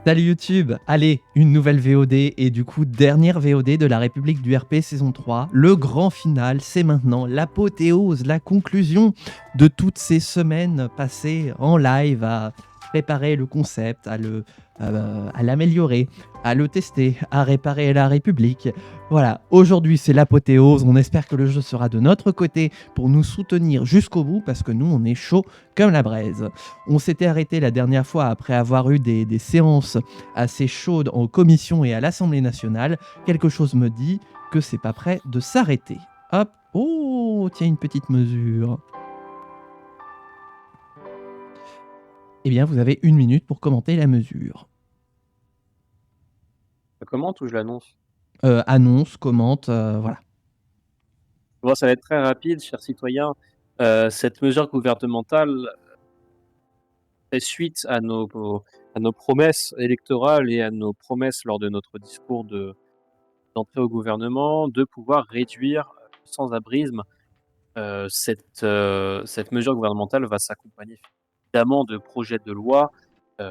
Salut YouTube. Allez, une nouvelle VOD et du coup dernière VOD de la République du RP saison 3. Le grand final, c'est maintenant l'apothéose, la conclusion de toutes ces semaines passées en live à préparer le concept, à l'améliorer, à le tester, à réparer la République. Voilà, aujourd'hui c'est l'apothéose, on espère que le jeu sera de notre côté pour nous soutenir jusqu'au bout parce que nous on est chaud comme la braise. On s'était arrêté la dernière fois après avoir eu des séances assez chaudes en commission et à l'Assemblée nationale. Quelque chose me dit que c'est pas prêt de s'arrêter. Hop, oh, tiens, une petite mesure. Eh bien, vous avez 1 minute pour commenter la mesure. Je commente ou je l'annonce? Annonce, commente, voilà. Bon, ça va être très rapide, chers citoyens. Cette mesure gouvernementale fait suite à nos promesses électorales et à nos promesses lors de notre discours d'entrée au gouvernement de pouvoir réduire le sans-abrisme. Cette mesure gouvernementale va s'accompagner évidemment de projets de loi pour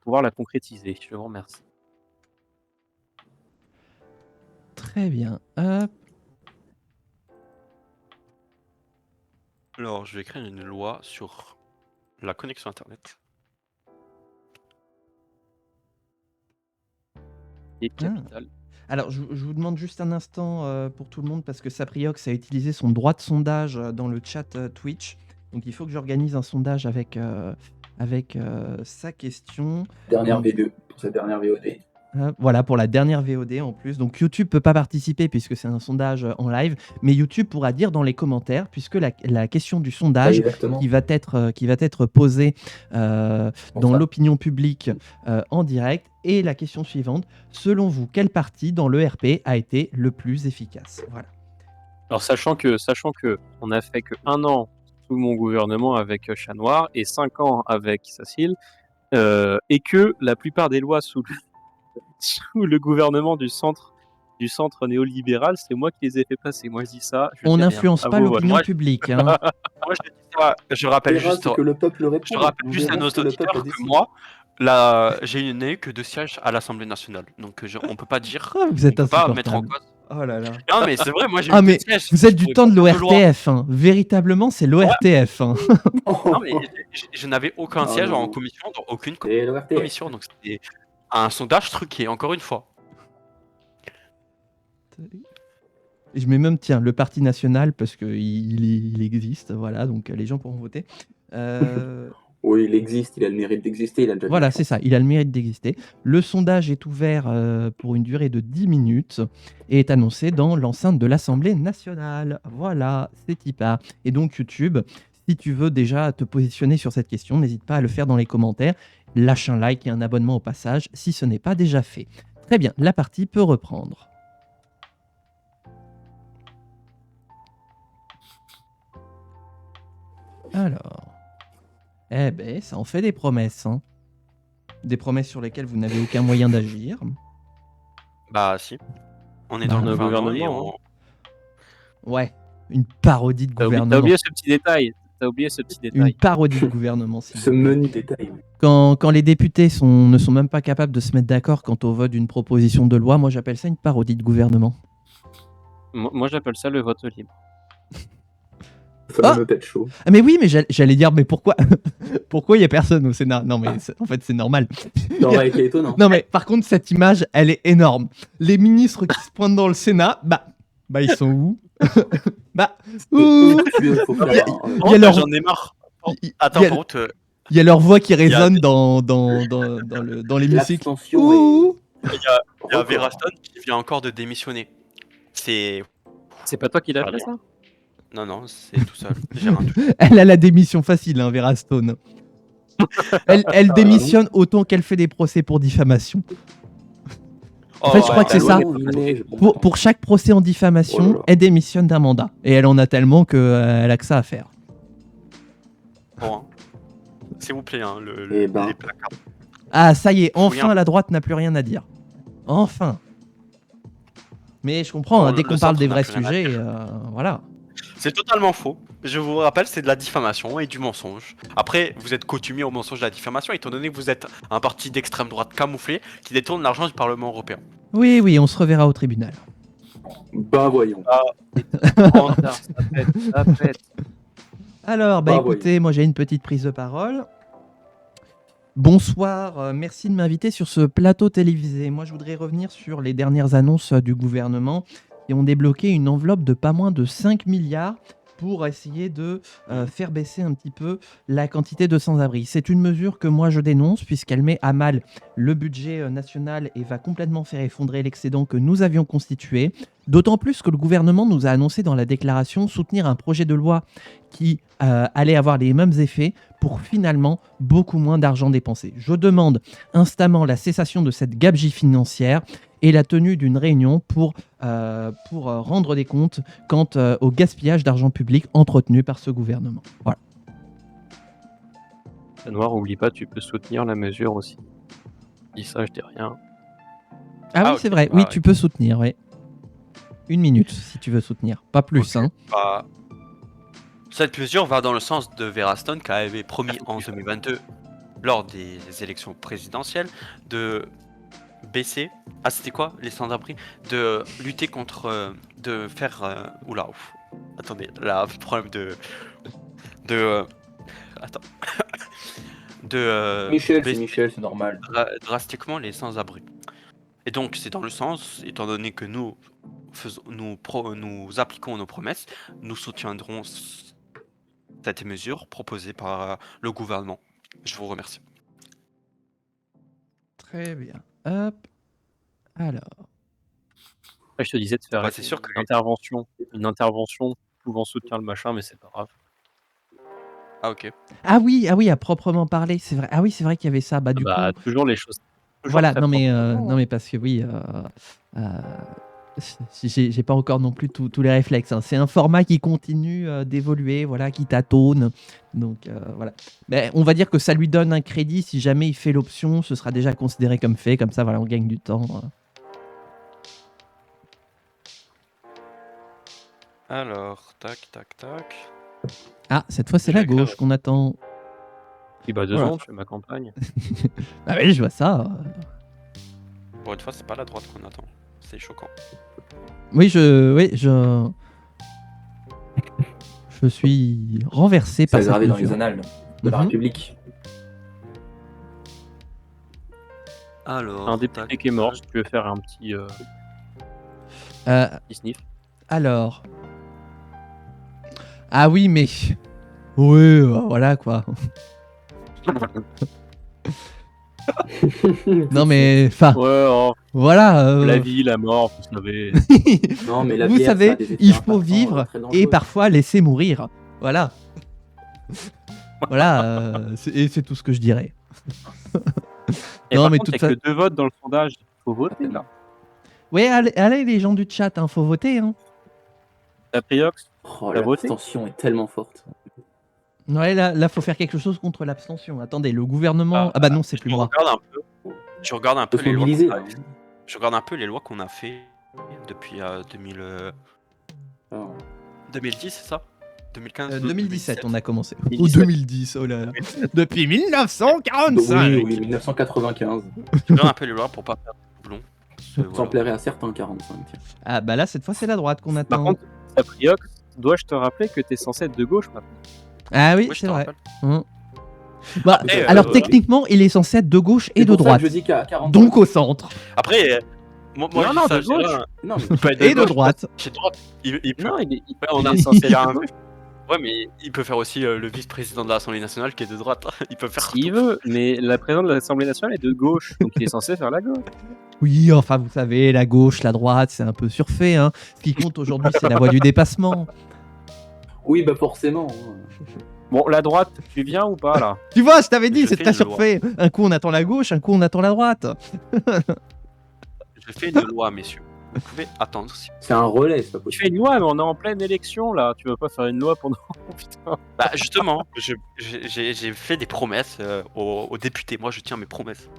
pouvoir la concrétiser. Je vous remercie. Très bien. Hop. Alors, je vais créer une loi sur la connexion Internet. Et capital. Alors, je vous demande juste un instant pour tout le monde parce que Sapriox a utilisé son droit de sondage dans le chat Twitch. Donc, il faut que j'organise un sondage avec sa question. Dernière V2 pour cette dernière VOD. Voilà, pour la dernière VOD en plus. Donc YouTube peut pas participer puisque c'est un sondage en live, mais YouTube pourra dire dans les commentaires, puisque la question du sondage qui va être posée dans l'opinion publique en direct, et la question suivante, selon vous, quel parti dans l'ERP a été le plus efficace? Voilà. Alors sachant que on a fait que 1 an sous mon gouvernement avec Chat Noir et 5 ans avec Sacile, et que la plupart des lois sous le gouvernement du centre néolibéral, c'est moi qui les ai fait passer. Moi je dis ça. On n'influence pas l'opinion publique. Hein. Moi je dis ça, je rappelle juste à nos auditeurs que moi, là, j'ai n'ai eu que 2 sièges à l'Assemblée nationale. Donc on peut pas dire, vous êtes on peut pas mettre en cause. Oh là là. Non mais c'est vrai, moi j'ai eu 2 sièges. Vous êtes du temps de l'ORTF, hein. Véritablement c'est l'ORTF. Hein. Non mais je n'avais aucun siège en commission, dans aucune commission, donc c'était un sondage truqué, encore une fois. Je mets même, tiens, le Parti national, parce qu'il existe, voilà, donc les gens pourront voter. Oui, il existe, il a le mérite d'exister. Voilà, c'est ça, il a le mérite d'exister. Le sondage est ouvert pour une durée de 10 minutes et est annoncé dans l'enceinte de l'Assemblée nationale. Voilà, c'est Tipa. Et donc YouTube, si tu veux déjà te positionner sur cette question, n'hésite pas à le faire dans les commentaires. Lâche un like et un abonnement au passage si ce n'est pas déjà fait. Très bien, la partie peut reprendre. Alors, eh ben, ça en fait des promesses, hein. Des promesses sur lesquelles vous n'avez aucun moyen d'agir. Bah si, on est dans le gouvernement et Ouais, une parodie de gouvernement. T'as oublié ce petit détail. Une parodie de gouvernement. Ce menu détail. Quand les députés ne sont même pas capables de se mettre d'accord quant au vote d'une proposition de loi, moi j'appelle ça une parodie de gouvernement. Moi j'appelle ça le vote libre. Ça me pète chaud. Mais oui, mais j'allais dire, mais pourquoi pourquoi il n'y a personne au Sénat? Non, mais en fait, c'est normal. Ça aurait été étonnant. Non, mais par contre, cette image, elle est énorme. Les ministres qui se pointent dans le Sénat, bah ils sont où? Il y a leur... J'en ai marre. Attends, il y a leur voix qui résonne dans l'hémicycle. Il y a Vera Stone qui vient encore de démissionner. C'est pas toi qui l'as fait, ça? Non, c'est tout seul. Elle a la démission facile, hein, Vera Stone. Elle démissionne autant qu'elle fait des procès pour diffamation. En fait, je crois que c'est ça. Pour chaque procès en diffamation, elle démissionne d'un mandat. Et elle en a tellement qu'elle a que ça à faire. Bon, hein. S'il vous plaît, hein, les placards. Ah, ça y est, enfin la droite n'a plus rien à dire. Enfin. Mais je comprends, dès qu'on parle des vrais sujets, voilà. C'est totalement faux. Je vous rappelle, c'est de la diffamation et du mensonge. Après, vous êtes coutumier au mensonge et à la diffamation, étant donné que vous êtes un parti d'extrême droite camouflé qui détourne l'argent du Parlement européen. Oui, oui, on se reverra au tribunal. Bah voyons. Oh, ça pète. Alors, bah écoutez, moi j'ai une petite prise de parole. Bonsoir, merci de m'inviter sur ce plateau télévisé. Moi je voudrais revenir sur les dernières annonces du gouvernement qui ont débloqué une enveloppe de pas moins de 5 milliards pour essayer de faire baisser un petit peu la quantité de sans-abri. C'est une mesure que moi je dénonce puisqu'elle met à mal le budget national et va complètement faire effondrer l'excédent que nous avions constitué. D'autant plus que le gouvernement nous a annoncé dans la déclaration soutenir un projet de loi qui allait avoir les mêmes effets pour finalement beaucoup moins d'argent dépensé. Je demande instamment la cessation de cette gabegie financière et la tenue d'une réunion pour rendre des comptes quant au gaspillage d'argent public entretenu par ce gouvernement. Voilà. Noir, oublie pas, tu peux soutenir la mesure aussi. Dis ça, je dis rien. Ah oui, okay. C'est vrai, oui, tu peux soutenir, oui. 1 minute si tu veux soutenir, pas plus. Okay. Hein. Cette mesure va dans le sens de Vera Stone qui avait promis en 2022, lors des élections présidentielles, de baisser. Ah, c'était quoi les sans-abri? De lutter contre. De faire. Oula, ouf. Attendez, là, problème attends. Michel, c'est Michel, c'est normal. Drastiquement les sans-abri. Et donc, c'est dans le sens, étant donné que nous appliquons nos promesses, nous soutiendrons cette mesure proposée par le gouvernement. Je vous remercie. Très bien. Hop. Alors. Je te disais de faire c'est sûr que une intervention pouvant soutenir le machin, mais c'est pas grave. Ah ok. Ah oui, à proprement parler, c'est vrai. Ah oui, c'est vrai qu'il y avait ça. Bah du coup. Toujours les choses. Voilà, non mais parce que oui. J'ai pas encore non plus tous les réflexes. Hein. C'est un format qui continue d'évoluer, voilà, qui tâtonne. Donc voilà. Mais on va dire que ça lui donne un crédit. Si jamais il fait l'option, ce sera déjà considéré comme fait. Comme ça, voilà, on gagne du temps. Alors, tac. Ah, cette fois c'est la gauche qu'on attend. Qui bat 2 ans, je fais ma campagne. Ah oui, je vois ça. Pour une fois, c'est pas la droite qu'on attend. C'est choquant. Oui, je suis renversé par ça. C'est gravé dans les annales de la République. Alors, un député qui est mort, si tu veux faire un petit sniff. Alors. Ah oui, mais. Oui, voilà quoi. Non mais enfin voilà la vie, la mort, vous savez. Non, mais vous savez, il faut vivre et parfois laisser mourir. Voilà. Voilà, c'est tout ce que je dirais. Et non, mais tout que 2 votes dans le sondage, il faut voter là. Oui, allez les gens du chat, hein, faut voter. Hein. Apriox, l'abstention est tellement forte. Ouais, là, faut faire quelque chose contre l'abstention. Attendez, le gouvernement. Ah bah non, c'est plus moi. Je regarde un peu les lois. Je regarde un peu les lois qu'on a fait depuis 2010, c'est ça 2015 2017, on a commencé. 2010, oh là là. Depuis 1945. Oui, 1995. Je regarde un peu les lois pour pas faire de doublons. Ça plairait à certains 45. Ah bah là, cette fois, c'est la droite qu'on attend. Par contre, Apriox, dois-je te rappeler que t'es censé être de gauche maintenant? Ah oui, c'est vrai. Bah, alors techniquement, il est censé être de gauche et de droite. Je dis qu'à 40 donc au centre. Après, moi non, de gauche. Non, et de droite. Chez droite. Il est censé être de gauche. Ouais, mais il peut faire aussi le vice-président de l'Assemblée nationale qui est de droite. Il peut faire. Il veut, mais la présidente de l'Assemblée nationale est de gauche, donc il est censé faire la gauche. Oui, enfin, vous savez, la gauche, la droite, c'est un peu surfait. Hein. Ce qui compte aujourd'hui, c'est la voie du dépassement. Oui, bah forcément. Bon, la droite, tu viens ou pas là? Tu vois, je t'avais dit, c'est très surfait. Un coup on attend la gauche, un coup on attend la droite. Je fais une loi, messieurs. Vous pouvez attendre. C'est un relais, c'est pas possible. Tu fais une loi, mais on est en pleine élection là. Tu veux pas faire une loi pendant. Putain. Bah justement, j'ai fait des promesses aux députés. Moi, je tiens mes promesses.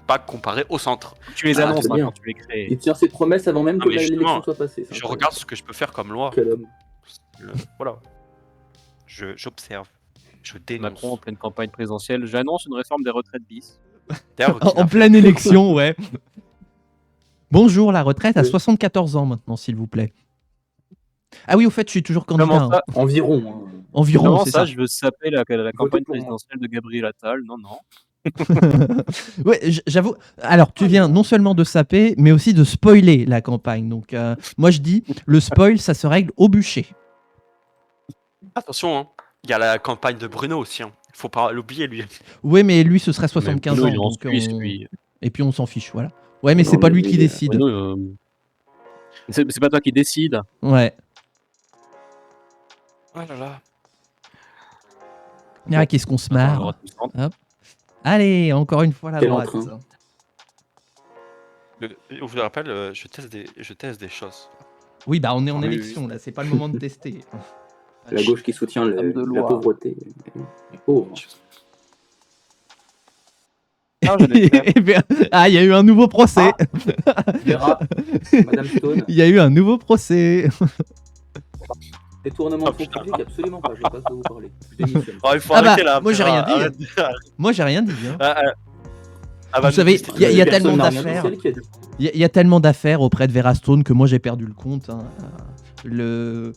Pas comparé au centre. Tu les annonces quand tu les crées. Il tient ses promesses avant même que l'élection soit passée. Je regarde ce que je peux faire comme loi. Quel homme. Voilà. J'observe. Je dénonce. Macron en pleine campagne présidentielle. J'annonce une réforme des retraites bis. D'ailleurs, En pleine élection, ouais. Bonjour, la retraite à 74 ans maintenant, s'il vous plaît. Ah oui, au fait, je suis toujours candidat. Comment ça Environ. Environ, Comment c'est ça, ça. je veux saper la campagne pour moi. présidentielle de Gabriel Attal? Non, non. Ouais, j'avoue. Alors, tu viens non seulement de saper, mais aussi de spoiler la campagne. Donc, moi, je dis, le spoil, ça se règle au bûcher. Attention, hein. Il y a la campagne de Bruno aussi. Hein. Faut pas l'oublier, lui. Ouais, mais lui, ce serait 75 Bruno, ans. il est en Donc Suisse, lui. Et puis, on s'en fiche, voilà. Ouais, mais Non, c'est pas mais lui qui lui, décide. Bruno, c'est pas toi qui décide. Ouais. Oh là là. Ah, qu'est-ce qu'on se marre. Allez, encore une fois la Quel droite. entrain. Je vous le rappelle, je teste des choses. Oui, bah on est en Oui, élection, là, c'est pas le moment de tester. La gauche qui soutient la pauvreté. Les pauvres. Ah, je l'ai fait. Eh bien, il y a eu un nouveau procès. Vera, Madame Stone, Il y a eu un nouveau procès. détournement de fonds publics, absolument pas. Je sais pas de quoi vous parlez. Je démissionne. Oh, il faut Ah bah, arrêter là. moi, j'ai rien dit. Arrête. Moi, j'ai rien dit. Hein. Vous Vous savez, il y a tellement Personne n'a rien d'affaires. dit, c'est elle qui a dit. Il y a tellement d'affaires auprès de Vera Stone que moi, j'ai perdu le compte. Hein. Le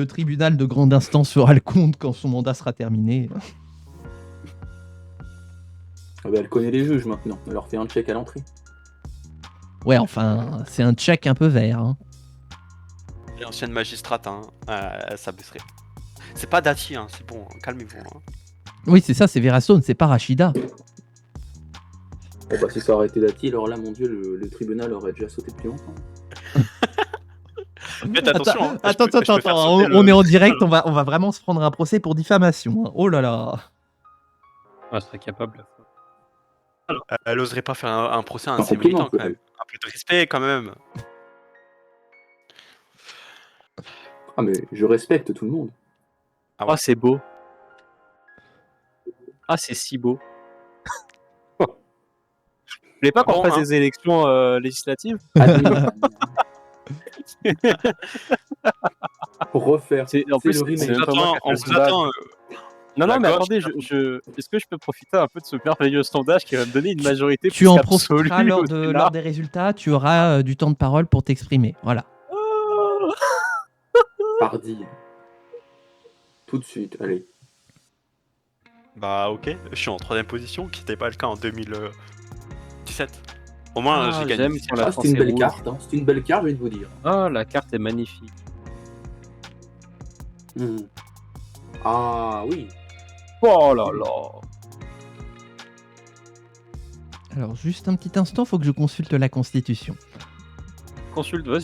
tribunal de grande instance fera le compte quand son mandat sera terminé. Ah bah, elle connaît les juges maintenant. Elle leur fait un check à l'entrée. Ouais, enfin, c'est un check un peu vert. Hein. L'ancienne magistrate, hein, ça baisserait. C'est pas Dati, hein, c'est bon, calmez-vous. Hein. Oui, c'est ça, c'est Vera Stone, c'est pas Rachida. Bon bah si ça aurait été Dati, alors là, mon dieu, le tribunal aurait déjà sauté depuis longtemps. Faites attention. Hein, Attends, je peux faire sauter on est en direct, on va vraiment se prendre un procès pour diffamation. Hein. Oh là là. Ah, je serais capable. Elle oserait pas faire un procès à un Un de ses compliment, militants quand même. Un peu de respect quand même. Ah mais je respecte tout le monde. Ah ouais. Ah, c'est beau. Ah, c'est si beau. Vous voulez pas qu'on Bon, fasse hein. des élections législatives? Pour refaire. En plus, le remake. c'est même pas moi qui On a fait le vous sondage. attend. Non, la non, mais gauche, attendez, est-ce que je peux profiter un peu de ce merveilleux sondage qui va me donner une majorité Tu plus en qu'absolue profiteras au Sénat? lors des résultats, tu auras du temps de parole pour t'exprimer. Voilà. Pardi. Tout de suite, allez. Bah ok, je suis en 3ème position, qui n'était pas le cas en 2017. Au moins j'ai gagné. J'aime quand la Ah, France c'est une est belle rouge. carte, hein. C'est une belle carte, je vais te vous dire. Ah, la carte est magnifique. Ah oui. Oh là là. Alors, juste un petit instant, faut que je consulte la Constitution. Consulte la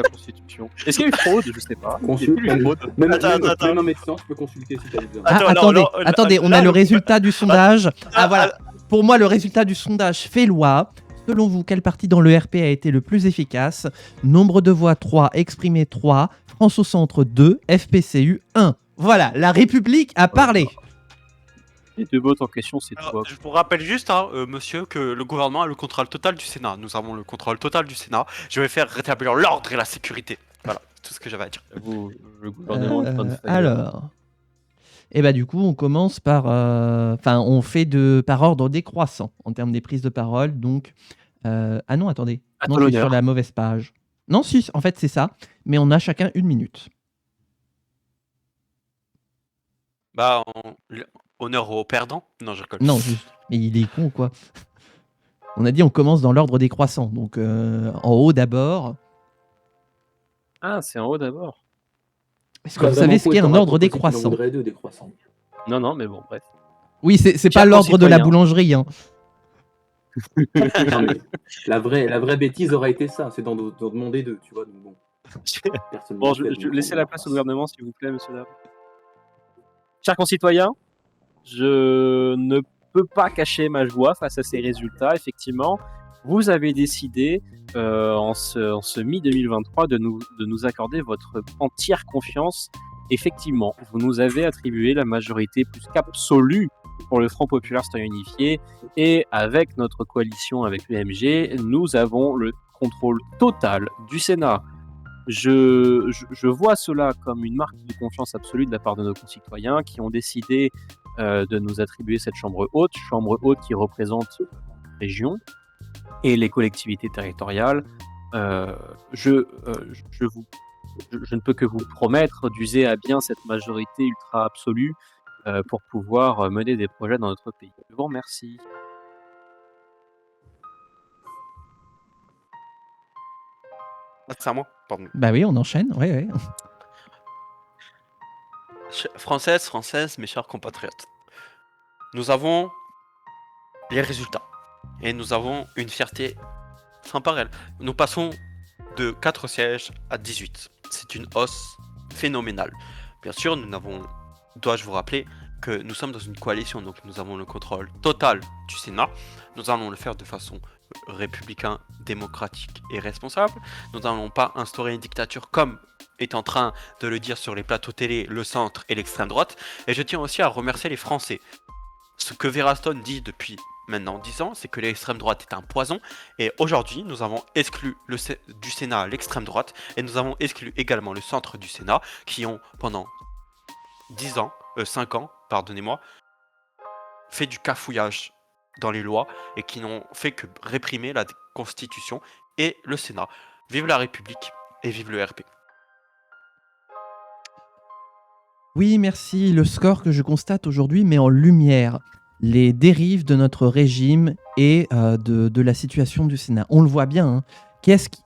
Constitution. Est-ce qu'il y a eu fraude? Je sais pas. Consulte. Il y a eu fraude. Même Attends. un médecin, tu peux consulter si tu as besoin. Attendez, on a le résultat du sondage. Ah voilà, pour moi, le résultat du sondage fait loi. Selon vous, quel parti dans le RP a été le plus efficace? Nombre de voix 3, exprimé 3, France au centre 2, FPCU 1. Voilà, la République a parlé. Les deux votes en question, c'est Alors, toi. je vous rappelle juste, hein, monsieur, que le gouvernement a le contrôle total du Sénat. Nous avons le contrôle total du Sénat. Je vais faire rétablir l'ordre et la sécurité. Voilà, c'est tout ce que j'avais à dire. Vous, le gouvernement de bonne foi. Alors, et bah du coup, on commence par, on fait par ordre décroissant en termes des prises de parole. Donc, ah non, attendez, À non, ton je suis honneur. sur la mauvaise page. Non, si, en fait, c'est ça. Mais on a chacun 1 minute. Bah, honneur aux perdants. Non, je rigole. Non, juste. Mais il est con, quoi. On a dit on commence dans l'ordre décroissant. Donc, en haut d'abord. Ah, c'est en haut d'abord. Est-ce que vous savez ce qu'est un ordre décroissant? Voudrais 2 décroissants. Non, mais bon, bref. Oui, c'est pas Chers l'ordre de la concitoyens. boulangerie. Hein. Non, mais la vraie bêtise aurait été ça, c'est d'en demander 2, tu vois. Donc bon. Personne Bon, ne je le fait, donc laissez on la va place pas. au gouvernement, s'il vous plaît, monsieur Dab. Chers concitoyens, je ne peux pas cacher ma joie face à ces résultats. Effectivement, vous avez décidé en ce mi-2023 de nous accorder votre entière confiance. Effectivement, vous nous avez attribué la majorité plus qu'absolue pour le Front Populaire Citoyen Unifié, et avec notre coalition avec l'UMG, nous avons le contrôle total du Sénat. Je vois cela comme une marque de confiance absolue de la part de nos concitoyens qui ont décidé de nous attribuer cette chambre haute qui représente la région et les collectivités territoriales. Je ne peux que vous promettre d'user à bien cette majorité ultra absolue pour pouvoir mener des projets dans notre pays. Je vous remercie. Ah, c'est à moi, pardon. Bah oui, on enchaîne. Ouais, ouais. Françaises, mes chers compatriotes. Nous avons les résultats. Et nous avons une fierté sans pareil. Nous passons de 4 sièges à 18. C'est une hausse phénoménale. Bien sûr, dois-je vous rappeler que nous sommes dans une coalition, donc nous avons le contrôle total du Sénat. Nous allons le faire de façon républicaine, démocratique et responsable. Nous n'allons pas instaurer une dictature comme est en train de le dire sur les plateaux télé le centre et l'extrême droite. Et je tiens aussi à remercier les Français. Ce que Veraston dit depuis maintenant 10 ans, c'est que l'extrême droite est un poison. Et aujourd'hui, nous avons exclu du Sénat l'extrême droite et nous avons exclu également le centre du Sénat qui ont pendant 5 ans, pardonnez-moi, fait du cafouillage dans les lois et qui n'ont fait que réprimer la Constitution et le Sénat. Vive la République et vive le RP. Oui, merci. Le score que je constate aujourd'hui met en lumière les dérives de notre régime et de la situation du Sénat. On le voit bien, hein.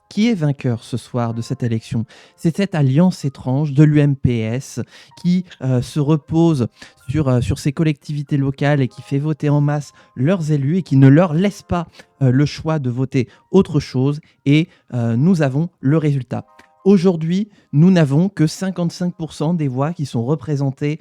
Qui est vainqueur ce soir de cette élection? C'est cette alliance étrange de l'UMPS qui se repose sur ces collectivités locales et qui fait voter en masse leurs élus et qui ne leur laisse pas le choix de voter autre chose. Et nous avons le résultat. Aujourd'hui, nous n'avons que 55% des voix qui sont représentées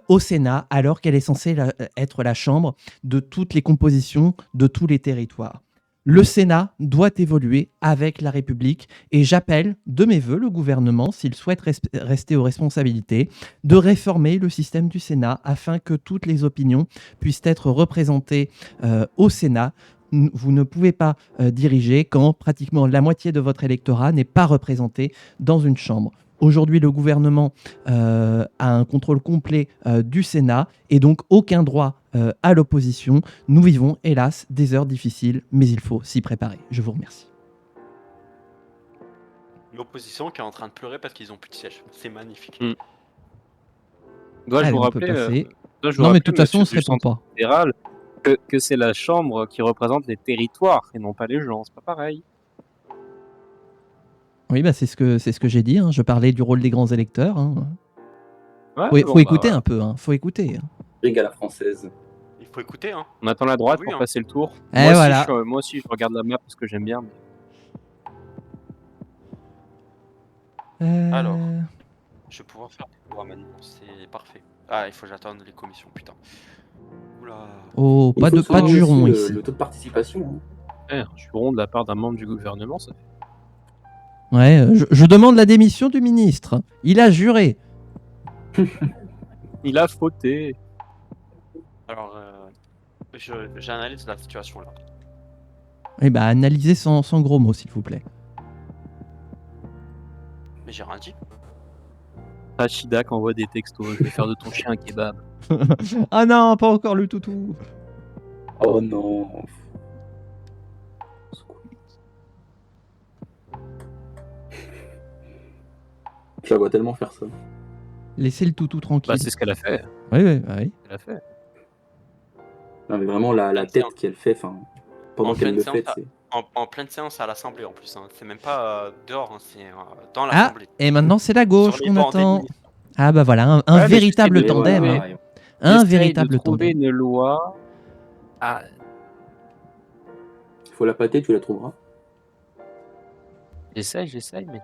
au Sénat, alors qu'elle est censée être la chambre de toutes les compositions de tous les territoires. Le Sénat doit évoluer avec la République et j'appelle de mes voeux le gouvernement, s'il souhaite rester aux responsabilités, de réformer le système du Sénat afin que toutes les opinions puissent être représentées au Sénat. Vous ne pouvez pas diriger quand pratiquement la moitié de votre électorat n'est pas représenté dans une chambre. Aujourd'hui, le gouvernement a un contrôle complet du Sénat et donc aucun droit à l'opposition. Nous vivons, hélas, des heures difficiles, mais il faut s'y préparer. Je vous remercie. L'opposition qui est en train de pleurer parce qu'ils n'ont plus de siège. C'est magnifique. Dois-je Allez, vous on peut rappeler, passer. dois-je vous Non, mais rappeler, de toute façon, on monsieur ne se du répond centre pas. fédéral, que c'est la chambre qui représente les territoires et non pas les gens. C'est pas pareil. Oui, bah, c'est ce que j'ai dit. Hein. Je parlais du rôle des grands électeurs. Hein. Ouais, Faut écouter voilà. un peu. Hein. Faut écouter. Rigue à la française. Il faut écouter, hein. On attend la droite Oui, pour hein. passer le tour. Et voilà. Moi aussi, je regarde la map parce que j'aime bien. Alors, je vais pouvoir faire des lois maintenant, c'est parfait. Ah, il faut que j'attende les commissions, putain. Oula. Oh, Il pas faut de souligner juron aussi ici. le taux de participation. Hein. Un juron de la part d'un membre du gouvernement, ça fait. Ouais, je demande la démission du ministre. Il a juré. Il a fauté. Alors, j'analyse la situation là. Eh bah, analysez sans gros mots, s'il vous plaît. Mais j'ai rien dit. Rachida qui envoie des textos. Je vais faire de ton chien un kebab. Ah non, pas encore le toutou. Oh non. Je la vois tellement faire ça. Laissez le toutou tranquille. Bah, c'est ce qu'elle a fait. Oui, oui, oui. Elle a fait. Non, mais vraiment, la tête qu'elle fait, pendant qu'elle le fait, c'est. En pleine séance à l'Assemblée en plus. Hein. C'est même pas dehors, hein, c'est dans Ah, l'Assemblée. et maintenant c'est la gauche Sur les qu'on bancs des attend. ministres. Ah bah voilà, un Ouais, mais véritable j'essaie de tandem. trouver- Hein. Un J'essaye véritable de trouver tandem. une loi. Ah, Il faut la pâter, tu la trouveras. j'essaye, mais.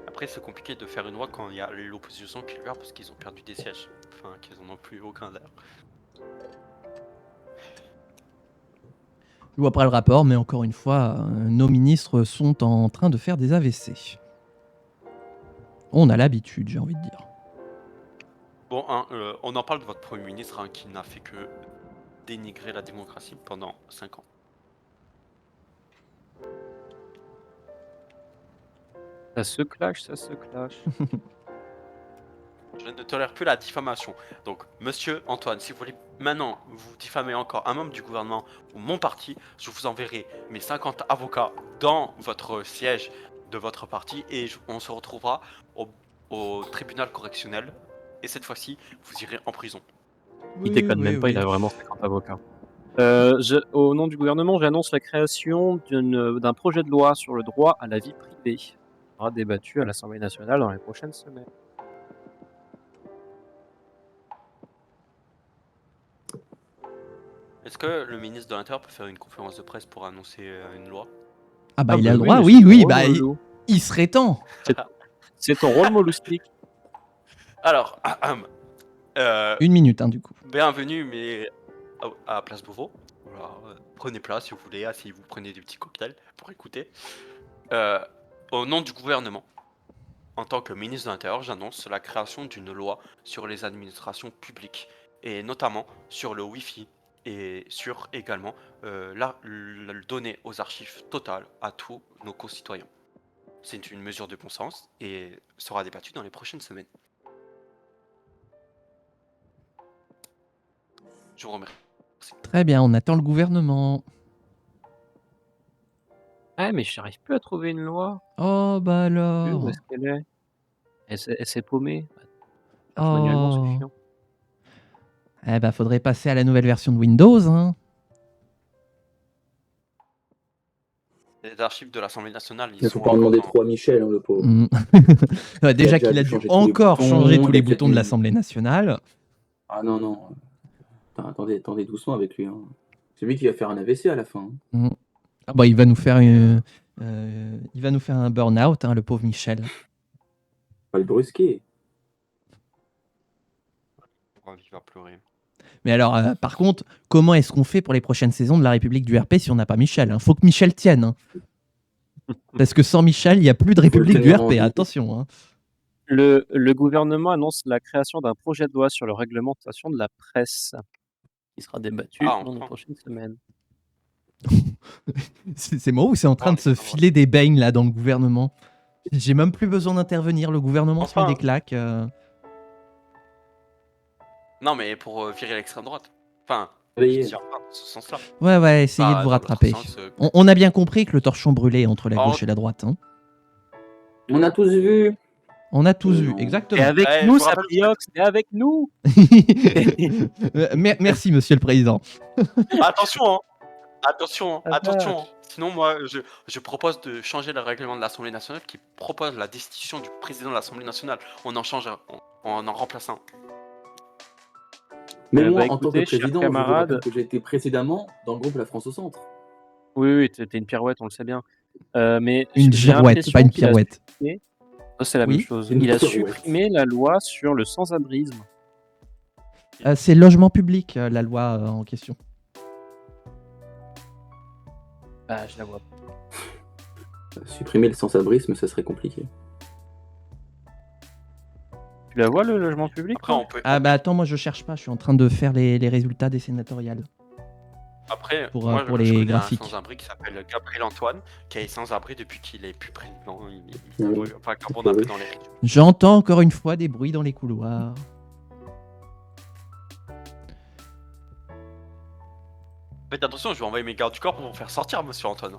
Après, c'est compliqué de faire une loi quand il y a l'opposition qui le fait parce qu'ils ont perdu des sièges. Enfin, qu'ils en ont plus aucun d'ailleurs. Je vois pas le rapport, mais encore une fois, nos ministres sont en train de faire des AVC. On a l'habitude, j'ai envie de dire. Bon, on en parle de votre Premier ministre qui n'a fait que dénigrer la démocratie pendant 5 ans. Ça se clash, ça se clash. Je ne tolère plus la diffamation. Donc, monsieur Antoine, si vous voulez maintenant vous diffamer encore un membre du gouvernement ou mon parti, je vous enverrai mes 50 avocats dans votre siège de votre parti et on se retrouvera au tribunal correctionnel. Et cette fois-ci, vous irez en prison. Il déconne même pas, il a vraiment 50 avocats. Au nom du gouvernement, j'annonce la création d'un projet de loi sur le droit à la vie privée. Il sera débattu à l'Assemblée nationale dans les prochaines semaines. Est-ce que le ministre de l'Intérieur peut faire une conférence de presse pour annoncer une loi? Ah bah Ah il bah a le oui, droit, mais oui, c'est ton oui, rôle, bah Molou. il serait temps. C'est ton rôle, Moloustic. Alors, 1 minute, hein, du coup. bienvenue, mais à Place Beauvau. Voilà, prenez place si vous voulez, asseyez-vous, prenez des petits cocktails pour écouter. Au nom du gouvernement, en tant que ministre de l'Intérieur, j'annonce la création d'une loi sur les administrations publiques, et notamment sur le Wi-Fi, et sur également donner aux archives totales à tous nos concitoyens. C'est une mesure de bon sens et sera débattue dans les prochaines semaines. Je vous remercie. Très bien, on attend le gouvernement. Ah, mais j'arrive plus à trouver une loi. Oh bah alors. Où est-ce qu'elle est? Elle s'est paumée. Cherche manuellement, c'est Oh. chiant. Eh bah faudrait passer à la nouvelle version de Windows, hein. Les archives de l'Assemblée nationale, Il ne faut pas en demander trop à Michel, hein, le pauvre. Ouais, déjà qu'il a dû changer tous les encore boutons, changer tous les il a boutons de fait- l'Assemblée nationale. Ah non, non. Attendez doucement avec lui. Hein. C'est lui qui va faire un AVC à la fin. Hein. Ah bah il va nous faire un burn-out, hein, le pauvre Michel. Pas le brusquer. Il va pleurer. Mais alors, par contre, comment est-ce qu'on fait pour les prochaines saisons de la République du RP si on n'a pas Michel, hein? Faut que Michel tienne. Hein. Parce que sans Michel, il n'y a plus de République du tenir en RP, vie. attention. Hein. Le gouvernement annonce la création d'un projet de loi sur la réglementation de la presse, qui sera débattu dans les enfin. prochaines semaines. C'est moi ou c'est en train de se filer des beignes là dans le gouvernement? J'ai même plus besoin d'intervenir, le gouvernement se met des claques. Non, mais pour virer l'extrême droite. Enfin, Veillez. je tire pas dans ce sens-là. Ouais, essayez Bah, de vous dans rattraper. l'autre sens, On a bien compris que le torchon brûlait entre la Oh. gauche et la droite. Hein. On a tous vu. On a tous vu, Non. exactement. Et avec Eh, nous, je vous rappelle- Sapriox, et avec nous. Merci, monsieur le président. Attention, hein. Attention, Ah, attention. Hein. Sinon, moi, je propose de changer le règlement de l'Assemblée nationale qui propose la destitution du président de l'Assemblée nationale. On en change un, on en remplace un. Mais moi, Bah, en tant écoutez, que chers président, je vous camarades- rappelle que j'ai été précédemment dans le groupe La France au Centre. Oui, t'es une pirouette, on le sait bien. Mais Une j'ai girouette, l'impression pas une qu'il a pirouette. supprimé- Ça, c'est la Oui. même chose. Une Il a pirouette. supprimé la loi sur le sans-abrisme. C'est logement public, la loi en question. Bah, je la vois pas. Supprimer le sans-abrisme, ça serait compliqué. Tu la vois, le logement public? Après, toi on peut. Ah bah attends, moi je cherche pas, je suis en train de faire les résultats des sénatoriales. Après, pour, moi, pour je les connais graphiques. un sans-abri qui s'appelle Gabriel Antoine, qui est sans-abri depuis qu'il est plus président. Ah oui. Enfin, quand on a pris dans les régions. J'entends encore une fois des bruits dans les couloirs. Faites attention, je vais envoyer mes gardes du corps pour vous faire sortir, monsieur Antoine.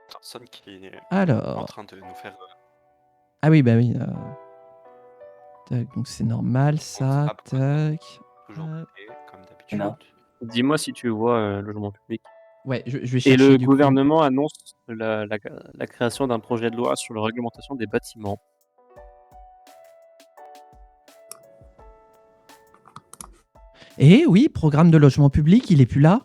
Personne qui est en Alors, train de nous faire. ah oui, bah oui. Tac, donc c'est normal, ça, ça, tac. toujours Ouais. coupé, comme d'habitude. Non. Dis-moi si tu vois le logement public. Ouais, je vais Et chercher le du coup. gouvernement annonce la création d'un projet de loi sur la réglementation des bâtiments. Eh oui, programme de logement public, il est plus là.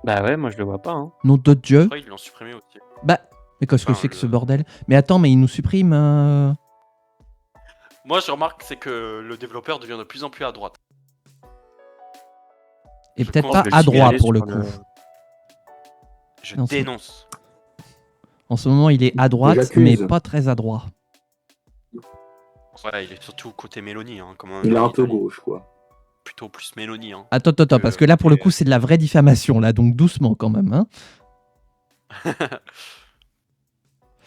Bah ouais, moi je le vois pas. Hein. Nom de Dieu. Je crois qu'ils l'ont supprimé aussi. Bah, mais qu'est-ce que Enfin, c'est que ce le- bordel? Mais attends, mais il nous supprime. Moi, je remarque c'est que le développeur devient de plus en plus à droite. Et Je peut-être pense pas Je vais à le droit signaler pour le sur coup. Je Non, c'est- dénonce. En ce moment, il est à droite, J'accuse. mais pas très à droite. Ouais, il est surtout côté Mélanie, hein, comme Il est un Italie, peu gauche, quoi. plutôt plutôt plus Mélanie. Hein. Attends, parce que là, pour le coup, c'est de la vraie diffamation, là, donc doucement quand même. Hein.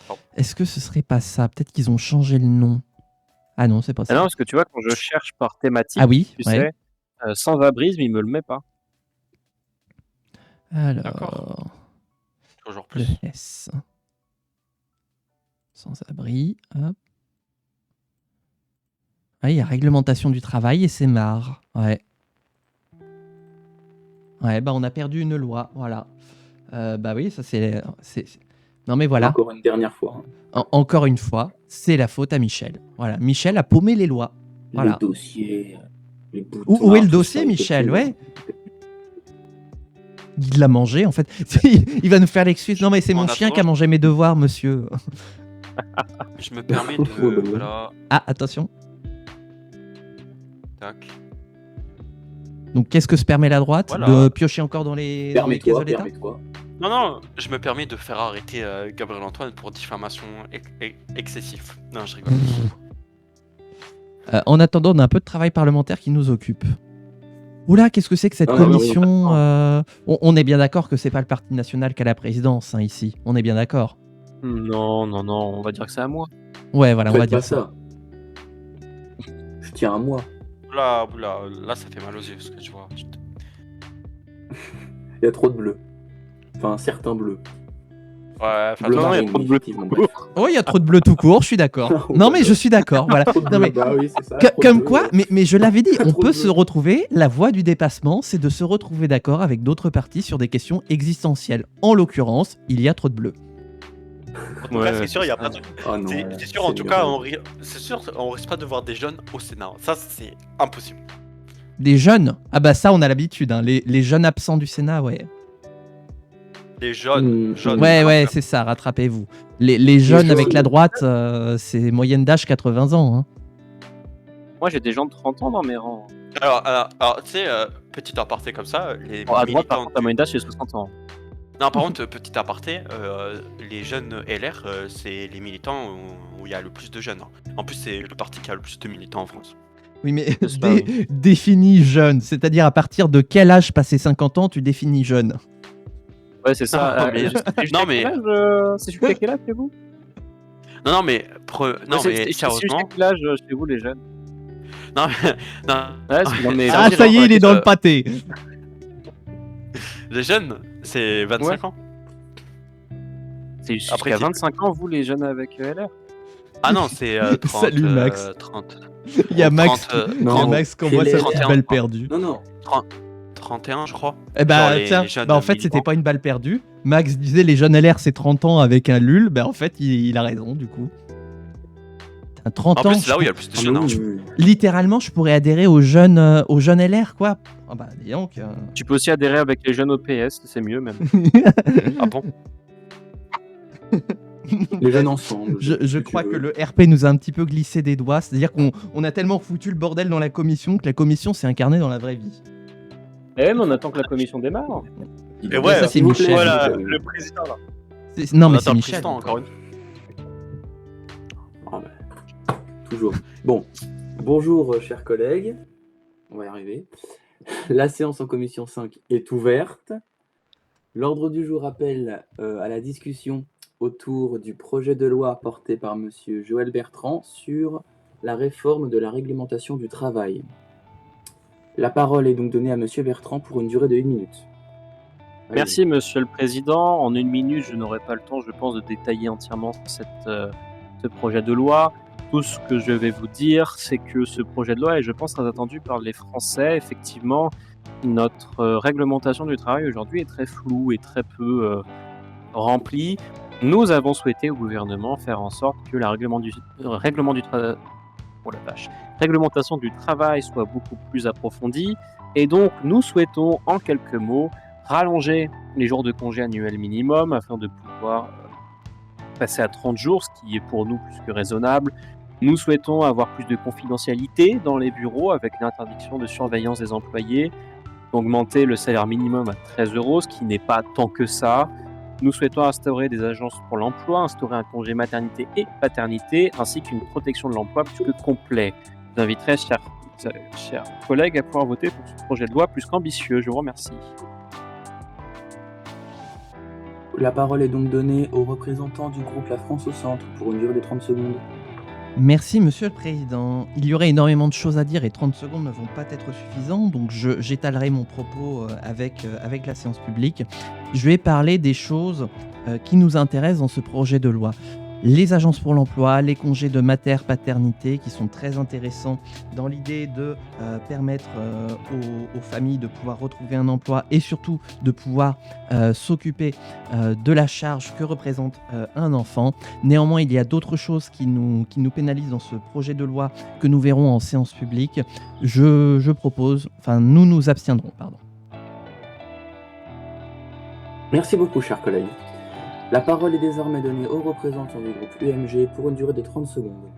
Bon. Est-ce que ce serait pas ça? Peut-être qu'ils ont changé le nom. Ah non, c'est pas Ah ça. non, parce que tu vois, quand je cherche par thématique, Ah oui, tu ouais. sais, sans-abrisme, il me le met pas. Alors, D'accord. Toujours le plus. S. Sans-abri, hop. Ah, il y a réglementation du travail et c'est marre. Ouais. Ouais, bah on a perdu une loi, voilà. Bah oui, ça c'est... Non mais voilà, Encore une dernière fois. Hein. Encore une fois, c'est la faute à Michel. Voilà, Michel a paumé les lois. Voilà. Le dossier, les boutons. Où est le tout dossier, ça, il Michel? était Ouais. Il l'a mangé, en fait. Il va nous faire l'excuse. Non mais c'est En mon chien attendant, qui a mangé mes devoirs, monsieur. Je me permets Ouais, bah de... ouais. Voilà. Ah, attention. Tac. Donc qu'est-ce que se permet la droite? Voilà. De piocher encore dans les caisses de Permets-toi, l'État? permets-toi. Non, je me permets de faire arrêter Gabriel Antoine pour diffamation excessive. Non, je rigole. En attendant, on a un peu de travail parlementaire qui nous occupe. Oula, qu'est-ce que c'est que cette Ah, non, commission on est bien d'accord que c'est pas le Parti national qui a la présidence hein, ici. On est bien d'accord. Non, on va dire que c'est à moi. Ouais, voilà, on va Faites dire pas ça. Je tiens à moi. Là, ça fait mal aux yeux ce que tu vois. Il y a trop de bleu. Enfin, certains bleus. Ouais, enfin, Bleu non, il y a marine, trop de bleu. effectivement. Bref. Oh, il y a trop de bleu tout court, je suis d'accord. Non, mais je suis d'accord. Voilà. Trop de Non, bleu, mais bah oui, c'est ça. trop de comme bleu, quoi, ouais. mais je l'avais dit, on Trop peut de se bleu. retrouver. La voie du dépassement, c'est de se retrouver d'accord avec d'autres partis sur des questions existentielles. En l'occurrence, il y a trop de bleu. En tout cas, c'est sûr, il y a pas de... Ah non, C'est sûr, en tout cas, c'est sûr, on risque pas de voir des jeunes au Sénat. Ça, c'est impossible. Des jeunes. Ah bah ça, on a l'habitude. Hein. Les jeunes absents du Sénat, ouais. Des jeunes. Ouais, c'est ça, rattrapez-vous. Les jeunes avec la droite, c'est moyenne d'âge 80 ans. Hein. Moi, j'ai des gens de 30 ans dans mes rangs. Alors tu sais, petit aparté comme ça, les Bon, à droite, par militants... contre, la moyenne d'âge, c'est 60 ans. Non, par contre, petit aparté, les jeunes LR, c'est les militants où il y a le plus de jeunes. Hein. En plus, c'est le parti qui a le plus de militants en France. Oui, mais C'est pas, oui. définis jeune. C'est-à-dire à partir de quel âge passé 50 ans tu définis jeune? Ouais, c'est ça. mais- C'est jusqu'à quel âge chez vous? Non, mais C'est sérieusement, jusqu'à quel âge chez vous, les jeunes? non, non, Ouais, c'est dans mes... Ah, ça y est, il est dans le pâté. les jeunes, c'est 25 ans. C'est jusqu'à Après, 25 ans, vous, les jeunes avec LR? Ah non, c'est 30. Salut, Max. 30. Il y a Max, 30, il y a Max qui envoie sa petite 31, balle perdue. Non. 31, je crois. Eh bah, Genre les tiens, jeunes en fait, c'était militants. pas une balle perdue. Max disait les jeunes LR, c'est 30 ans avec un LUL. Bah, en fait, il a raison, du coup. Putain, 30 En ans. plus, c'est là où il y a le plus de jeunes. Hein. Littéralement, je pourrais adhérer aux jeunes LR, quoi. Ah bah, dis donc. Tu peux aussi adhérer avec les jeunes au PS, c'est mieux même. Ah bon? Les jeunes ensemble. Je crois que le RP nous a un petit peu glissé des doigts. C'est-à-dire qu'on a tellement foutu le bordel dans la commission que la commission s'est incarnée dans la vraie vie. Eh, mais on attend que la commission démarre. Et ouais, ça, c'est Michel. Voilà, le président là. Non, On mais attend c'est le Michel. président, encore une. Ah bah, toujours. Bon, bonjour chers collègues. On va y arriver. La séance en commission 5 est ouverte. L'ordre du jour appelle à la discussion autour du projet de loi porté par monsieur Joël Bertrand sur la réforme de la réglementation du travail. La parole est donc donnée à monsieur Bertrand pour une durée de 1 minute. Allez. Merci, Monsieur le Président. En 1 minute, je n'aurai pas le temps, je pense, de détailler entièrement ce projet de loi. Tout ce que je vais vous dire, c'est que ce projet de loi est, je pense, très attendu par les Français. Effectivement, notre réglementation du travail aujourd'hui est très floue et très peu remplie. Nous avons souhaité au gouvernement faire en sorte que la réglementation du travail soit beaucoup plus approfondie. Et donc, nous souhaitons, en quelques mots, rallonger les jours de congé annuels minimum afin de pouvoir passer à 30 jours, ce qui est pour nous plus que raisonnable. Nous souhaitons avoir plus de confidentialité dans les bureaux avec une interdiction de surveillance des employés, augmenter le salaire minimum à 13 €, ce qui n'est pas tant que ça. Nous souhaitons instaurer des agences pour l'emploi, instaurer un congé maternité et paternité, ainsi qu'une protection de l'emploi plus que complet. Je vous inviterai, chers chers collègues, à pouvoir voter pour ce projet de loi plus qu'ambitieux. Je vous remercie. La parole est donc donnée au représentant du groupe La France au Centre pour une durée de 30 secondes. Merci, Monsieur le Président. Il y aurait énormément de choses à dire et 30 secondes ne vont pas être suffisants, donc j'étalerai mon propos avec la séance publique. Je vais parler des choses qui nous intéressent dans ce projet de loi. Les agences pour l'emploi, les congés de mater-paternité qui sont très intéressants dans l'idée de permettre aux familles de pouvoir retrouver un emploi et surtout de pouvoir s'occuper de la charge que représente un enfant. Néanmoins, il y a d'autres choses qui nous pénalisent dans ce projet de loi que nous verrons en séance publique. Nous nous abstiendrons, pardon. Merci beaucoup, chers collègues. La parole est désormais donnée au représentant du groupe UMG pour une durée de 30 secondes.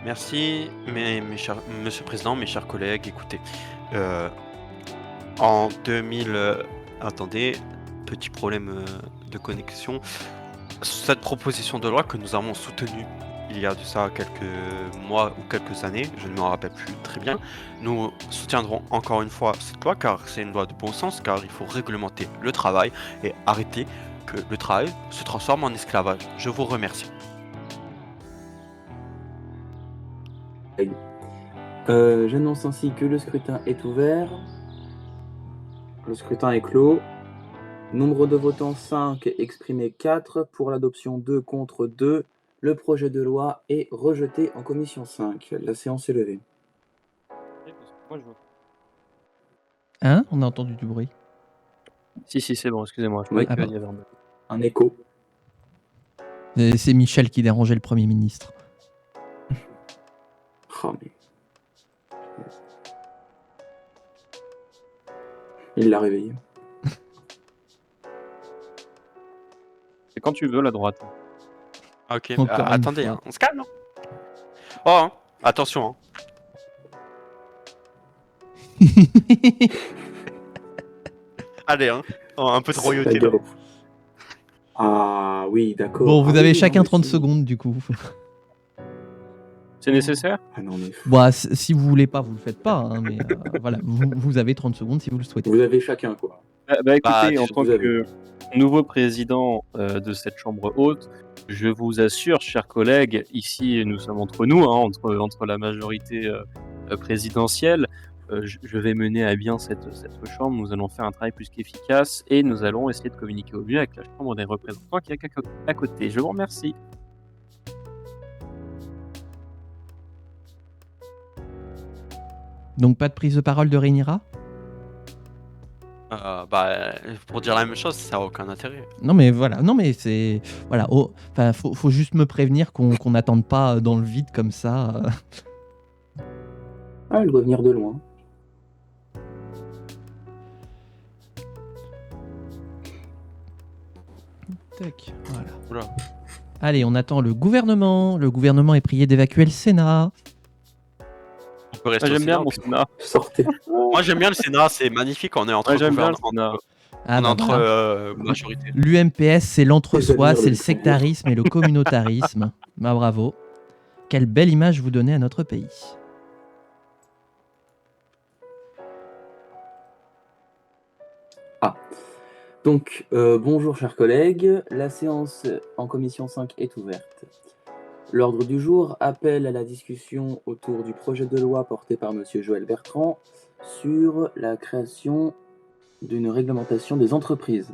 Merci, Monsieur le Président, mes chers collègues, écoutez, en 2000, attendez, petit problème de connexion, cette proposition de loi que nous avons soutenue il y a de ça quelques mois ou quelques années, je ne me rappelle plus très bien, nous soutiendrons encore une fois cette loi car c'est une loi de bon sens, car il faut réglementer le travail et arrêter que le travail se transforme en esclavage. Je vous remercie. J'annonce ainsi que le scrutin est ouvert. Le scrutin est clos. Nombre de votants 5, exprimé 4. Pour l'adoption 2 contre 2. Le projet de loi est rejeté en commission 5. La séance est levée. Moi, je vote. Hein? On a entendu du bruit. Si, c'est bon, excusez-moi. Je Oui. croyais qu'il y avait Un écho. C'est Michel qui dérangeait le Premier ministre. Oh, mais... Il l'a réveillé. C'est quand tu veux, la droite. Ok, Encore une attendez, fois. hein, on se calme. Oh, hein, attention. Hein. Allez, hein, un peu de royauté là. Ah oui, d'accord. Bon, vous avez oui, chacun non, mais 30 si. secondes du coup. C'est nécessaire? Ah non, mais... Bon, si vous voulez pas, vous le faites pas, hein, mais voilà, vous avez 30 secondes si vous le souhaitez. Vous avez chacun, quoi. Écoutez, en tant vous avez. que nouveau président de cette chambre haute, je vous assure, chers collègues, ici nous sommes entre nous, hein, entre la majorité présidentielle, je vais mener à bien cette chambre, nous allons faire un travail plus qu'efficace et nous allons essayer de communiquer au mieux avec la chambre des représentants qui est à côté. Je vous remercie. Donc pas de prise de parole de Rhaenyra? Pour dire la même chose, ça n'a aucun intérêt. Non mais voilà, c'est... Voilà, faut juste me prévenir qu'on n'attende pas dans le vide comme ça. Ah, elle doit venir de loin. Tac, voilà. Oula. Allez, on attend le gouvernement. Le gouvernement est prié d'évacuer le Sénat. On peut rester au J'aime bien Sénat, mon puis- Sénat. Sortez. Moi j'aime bien le Sénat, c'est magnifique, on est entre J'aime bien le gouvernements, Sénat. Ah, bah, voilà. majorité. L'UMPS, c'est l'entre-soi, Les c'est le amis, sectarisme et le communautarisme. Bah bravo. Quelle belle image vous donnez à notre pays. Donc, bonjour chers collègues, la séance en commission 5 est ouverte. L'ordre du jour appelle à la discussion autour du projet de loi porté par M. Joël Bertrand sur la création d'une réglementation des entreprises.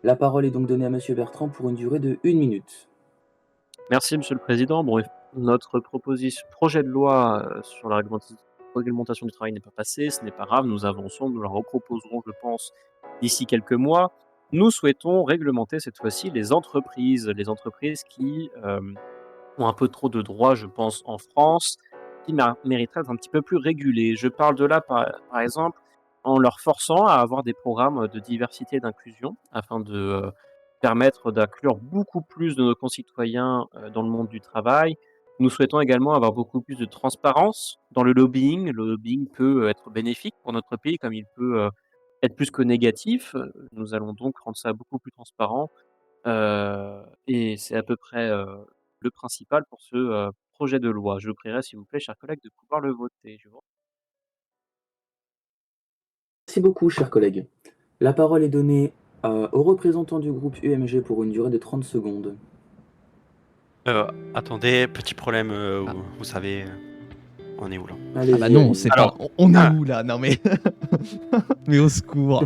La parole est donc donnée à M. Bertrand pour une durée de 1 minute. Merci, Monsieur le Président. Bon, notre projet de loi sur la réglementation du travail n'est pas passé, ce n'est pas grave, nous avançons, nous la reproposerons, je pense, d'ici quelques mois. Nous souhaitons réglementer cette fois-ci les entreprises qui ont un peu trop de droits, je pense, en France, qui mériteraient d'être un petit peu plus régulées. Je parle de là, par exemple, en leur forçant à avoir des programmes de diversité et d'inclusion, afin de permettre d'inclure beaucoup plus de nos concitoyens dans le monde du travail. Nous souhaitons également avoir beaucoup plus de transparence dans le lobbying. Le lobbying peut être bénéfique pour notre pays comme il peut être plus que négatif. Nous allons donc rendre ça beaucoup plus transparent et c'est à peu près le principal pour ce projet de loi. Je vous prierai, s'il vous plaît, chers collègues, de pouvoir le voter. Merci beaucoup, chers collègues. La parole est donnée au représentant du groupe UMG pour une durée de 30 secondes. Attendez, petit problème, vous savez, on est où là? Allez-y, Ah bah non, allez-y. c'est Alors, pas. On est où là? Non mais. Mais au secours.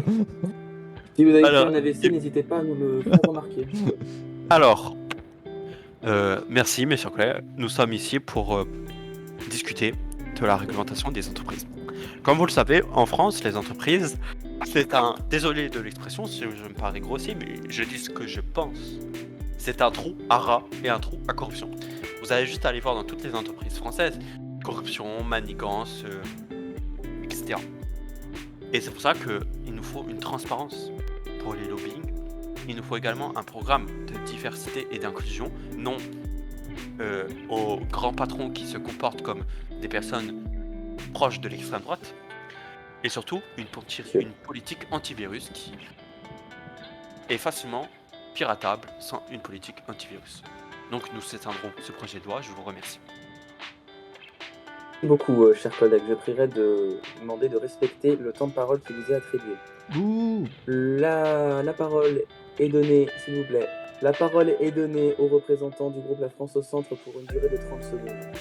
Si vous avez fait Alors, un AVC, n'hésitez pas à nous le faire remarquer. Alors, merci mes chers collègues, nous sommes ici pour discuter de la réglementation des entreprises. Comme vous le savez, en France, les entreprises, désolé de l'expression si je me parais grossier, mais je dis ce que je pense. C'est un trou à rats et un trou à corruption. Vous allez juste aller voir dans toutes les entreprises françaises, corruption, manigance, etc. Et c'est pour ça qu'il nous faut une transparence pour les lobbying. Il nous faut également un programme de diversité et d'inclusion, non aux grands patrons qui se comportent comme des personnes proches de l'extrême droite, et surtout une politique antivirus qui est facilement piratable sans une politique antivirus. Donc nous s'éteindrons ce projet de loi, je vous remercie. Merci beaucoup, chers collègues. Je prierai de vous demander de respecter le temps de parole qui vous est attribué. Ouh. La parole est donnée, s'il vous plaît. La parole est donnée au représentant du groupe La France au Centre pour une durée de 30 secondes.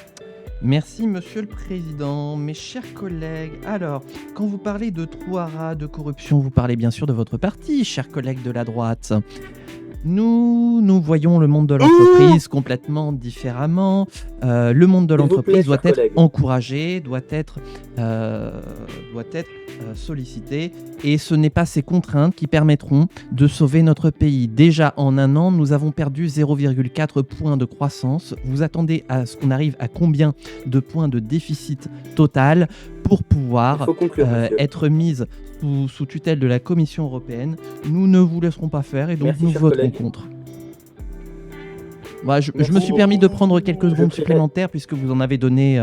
Merci Monsieur le Président, mes chers collègues. Alors, quand vous parlez de trou à rats, de corruption, vous parlez bien sûr de votre parti, chers collègues de la droite. Nous voyons le monde de l'entreprise complètement différemment. Le monde de S'il vous l'entreprise plaît, doit chers être collègues. encouragé, doit être sollicité. Et ce n'est pas ces contraintes qui permettront de sauver notre pays. Déjà en un an, nous avons perdu 0,4 points de croissance. Vous attendez à ce qu'on arrive à combien de points de déficit total pour Il pouvoir faut conclure, monsieur. être mise sous tutelle de la Commission européenne? Nous ne vous laisserons pas faire et donc Merci, nous chers voterons collègues. contre. Voilà, je Merci me suis permis de beaucoup. prendre quelques Je secondes prierai- supplémentaires puisque vous en avez donné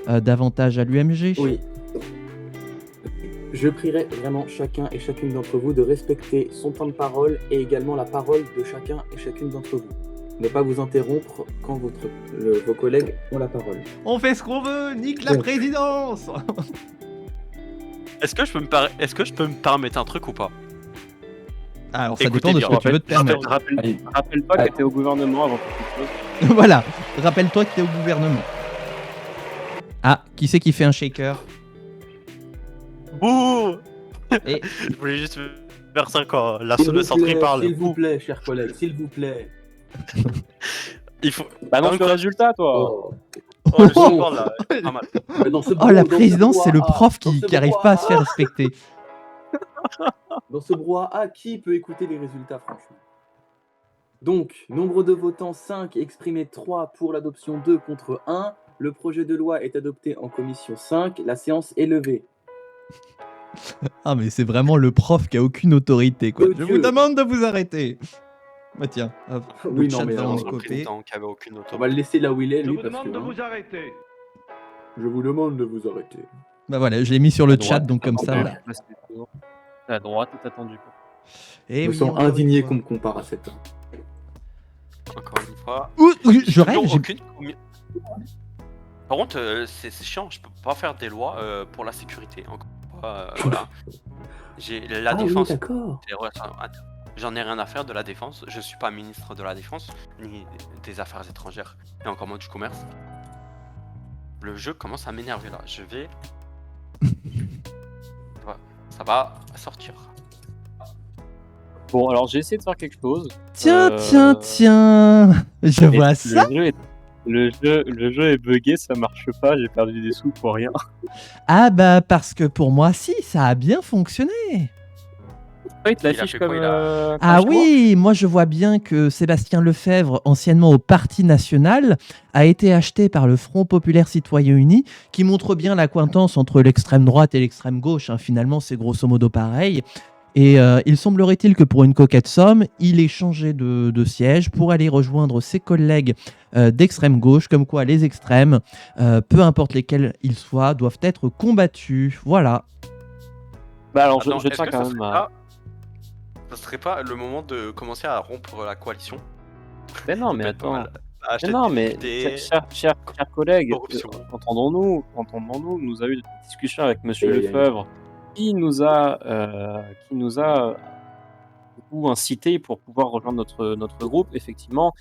davantage à l'UMG. Oui. Je prierai vraiment chacun et chacune d'entre vous de respecter son temps de parole et également la parole de chacun et chacune d'entre vous. Ne pas vous interrompre quand vos collègues ont la parole. On fait ce qu'on veut, nique la Ouais. présidence. Est-ce que je peux me permettre un truc ou pas? Alors ça Écoutez dépend de ce bien, que tu veux te permettre. Allez. Rappelle-toi que Allez. tu étais au gouvernement avant toute chose. Voilà, rappelle-toi que t'es au gouvernement. Ah, qui c'est qui fait un shaker? Bouh. Et Je voulais juste faire ça quand la S'il vous sonnerie plaît, parle. s'il vous plaît, chers collègues, s'il vous plaît. Il faut. Bah non, Donc, le résultat, toi. Oh. Oh, le support là, pas mal. Mais dans ce oh, la dans ce présidence, c'est le brouhaha, prof dans qui ce arrive pas à se faire brouhaha, respecter. Dans ce brouhaha, qui peut écouter les résultats, franchement? Donc, nombre de votants 5, exprimé 3 pour l'adoption 2 contre 1. Le projet de loi est adopté en commission 5. La séance est levée. Ah mais c'est vraiment le prof qui a aucune autorité quoi. Oh, Je Dieu. vous demande de vous arrêter. Bah tiens, hop, le Oui, non, chat mais va alors, en Le écoper. président qui avait aucune On autorité. va le laisser là où il est, Je lui, vous parce demande que... de hein, vous arrêter. je vous demande de vous arrêter. Bah voilà, je l'ai mis sur le La chat droite donc est comme ça attendue. là. Là, c'est tout. La droite est attendue. Et Je me sens indigné qu'on me compare à cet homme. Encore une fois. je J'ai rêve, toujours j'ai- aucune. Par contre, c'est chiant, je peux pas faire des lois pour la sécurité. Encore une fois, voilà. J'ai la Oui, défense. d'accord. J'en ai rien à faire de la défense. Je suis pas ministre de la défense ni des affaires étrangères et encore moins du commerce. Le jeu commence à m'énerver là. Je vais. Voilà, ça va sortir. Bon, alors j'ai essayé de faire quelque chose. Tiens, Euh, tiens. Je Et vois ça. Le jeu est bugué, ça marche pas, j'ai perdu des sous pour rien. Ah bah parce que pour moi si, ça a bien fonctionné. Ouais, il te Il a l'affiche fait comme. quoi, il a- Ah comme toi. oui, moi je vois bien que Sébastien Lefebvre, anciennement au Parti National, a été acheté par le Front Populaire Citoyen Uni, qui montre bien l'accointance entre l'extrême droite et l'extrême gauche. Hein. Finalement, c'est grosso modo pareil. Et il semblerait-il que pour une coquette somme, il ait changé de siège pour aller rejoindre ses collègues d'extrême gauche, comme quoi les extrêmes, peu importe lesquels ils soient, doivent être combattus. Voilà. Bah alors, Attends, je est-ce tiens que quand ça même serait à. pas- Ça serait pas le moment de commencer à rompre la coalition? Mais non, mais Peut-être pas attends. mal. achète non, des mais députés, chers collègues, corruption. entendons-nous, nous avons eu des discussions avec Monsieur Aïe, aïe, aïe. Lefebvre, qui nous a du coup incité pour pouvoir rejoindre notre groupe. Effectivement,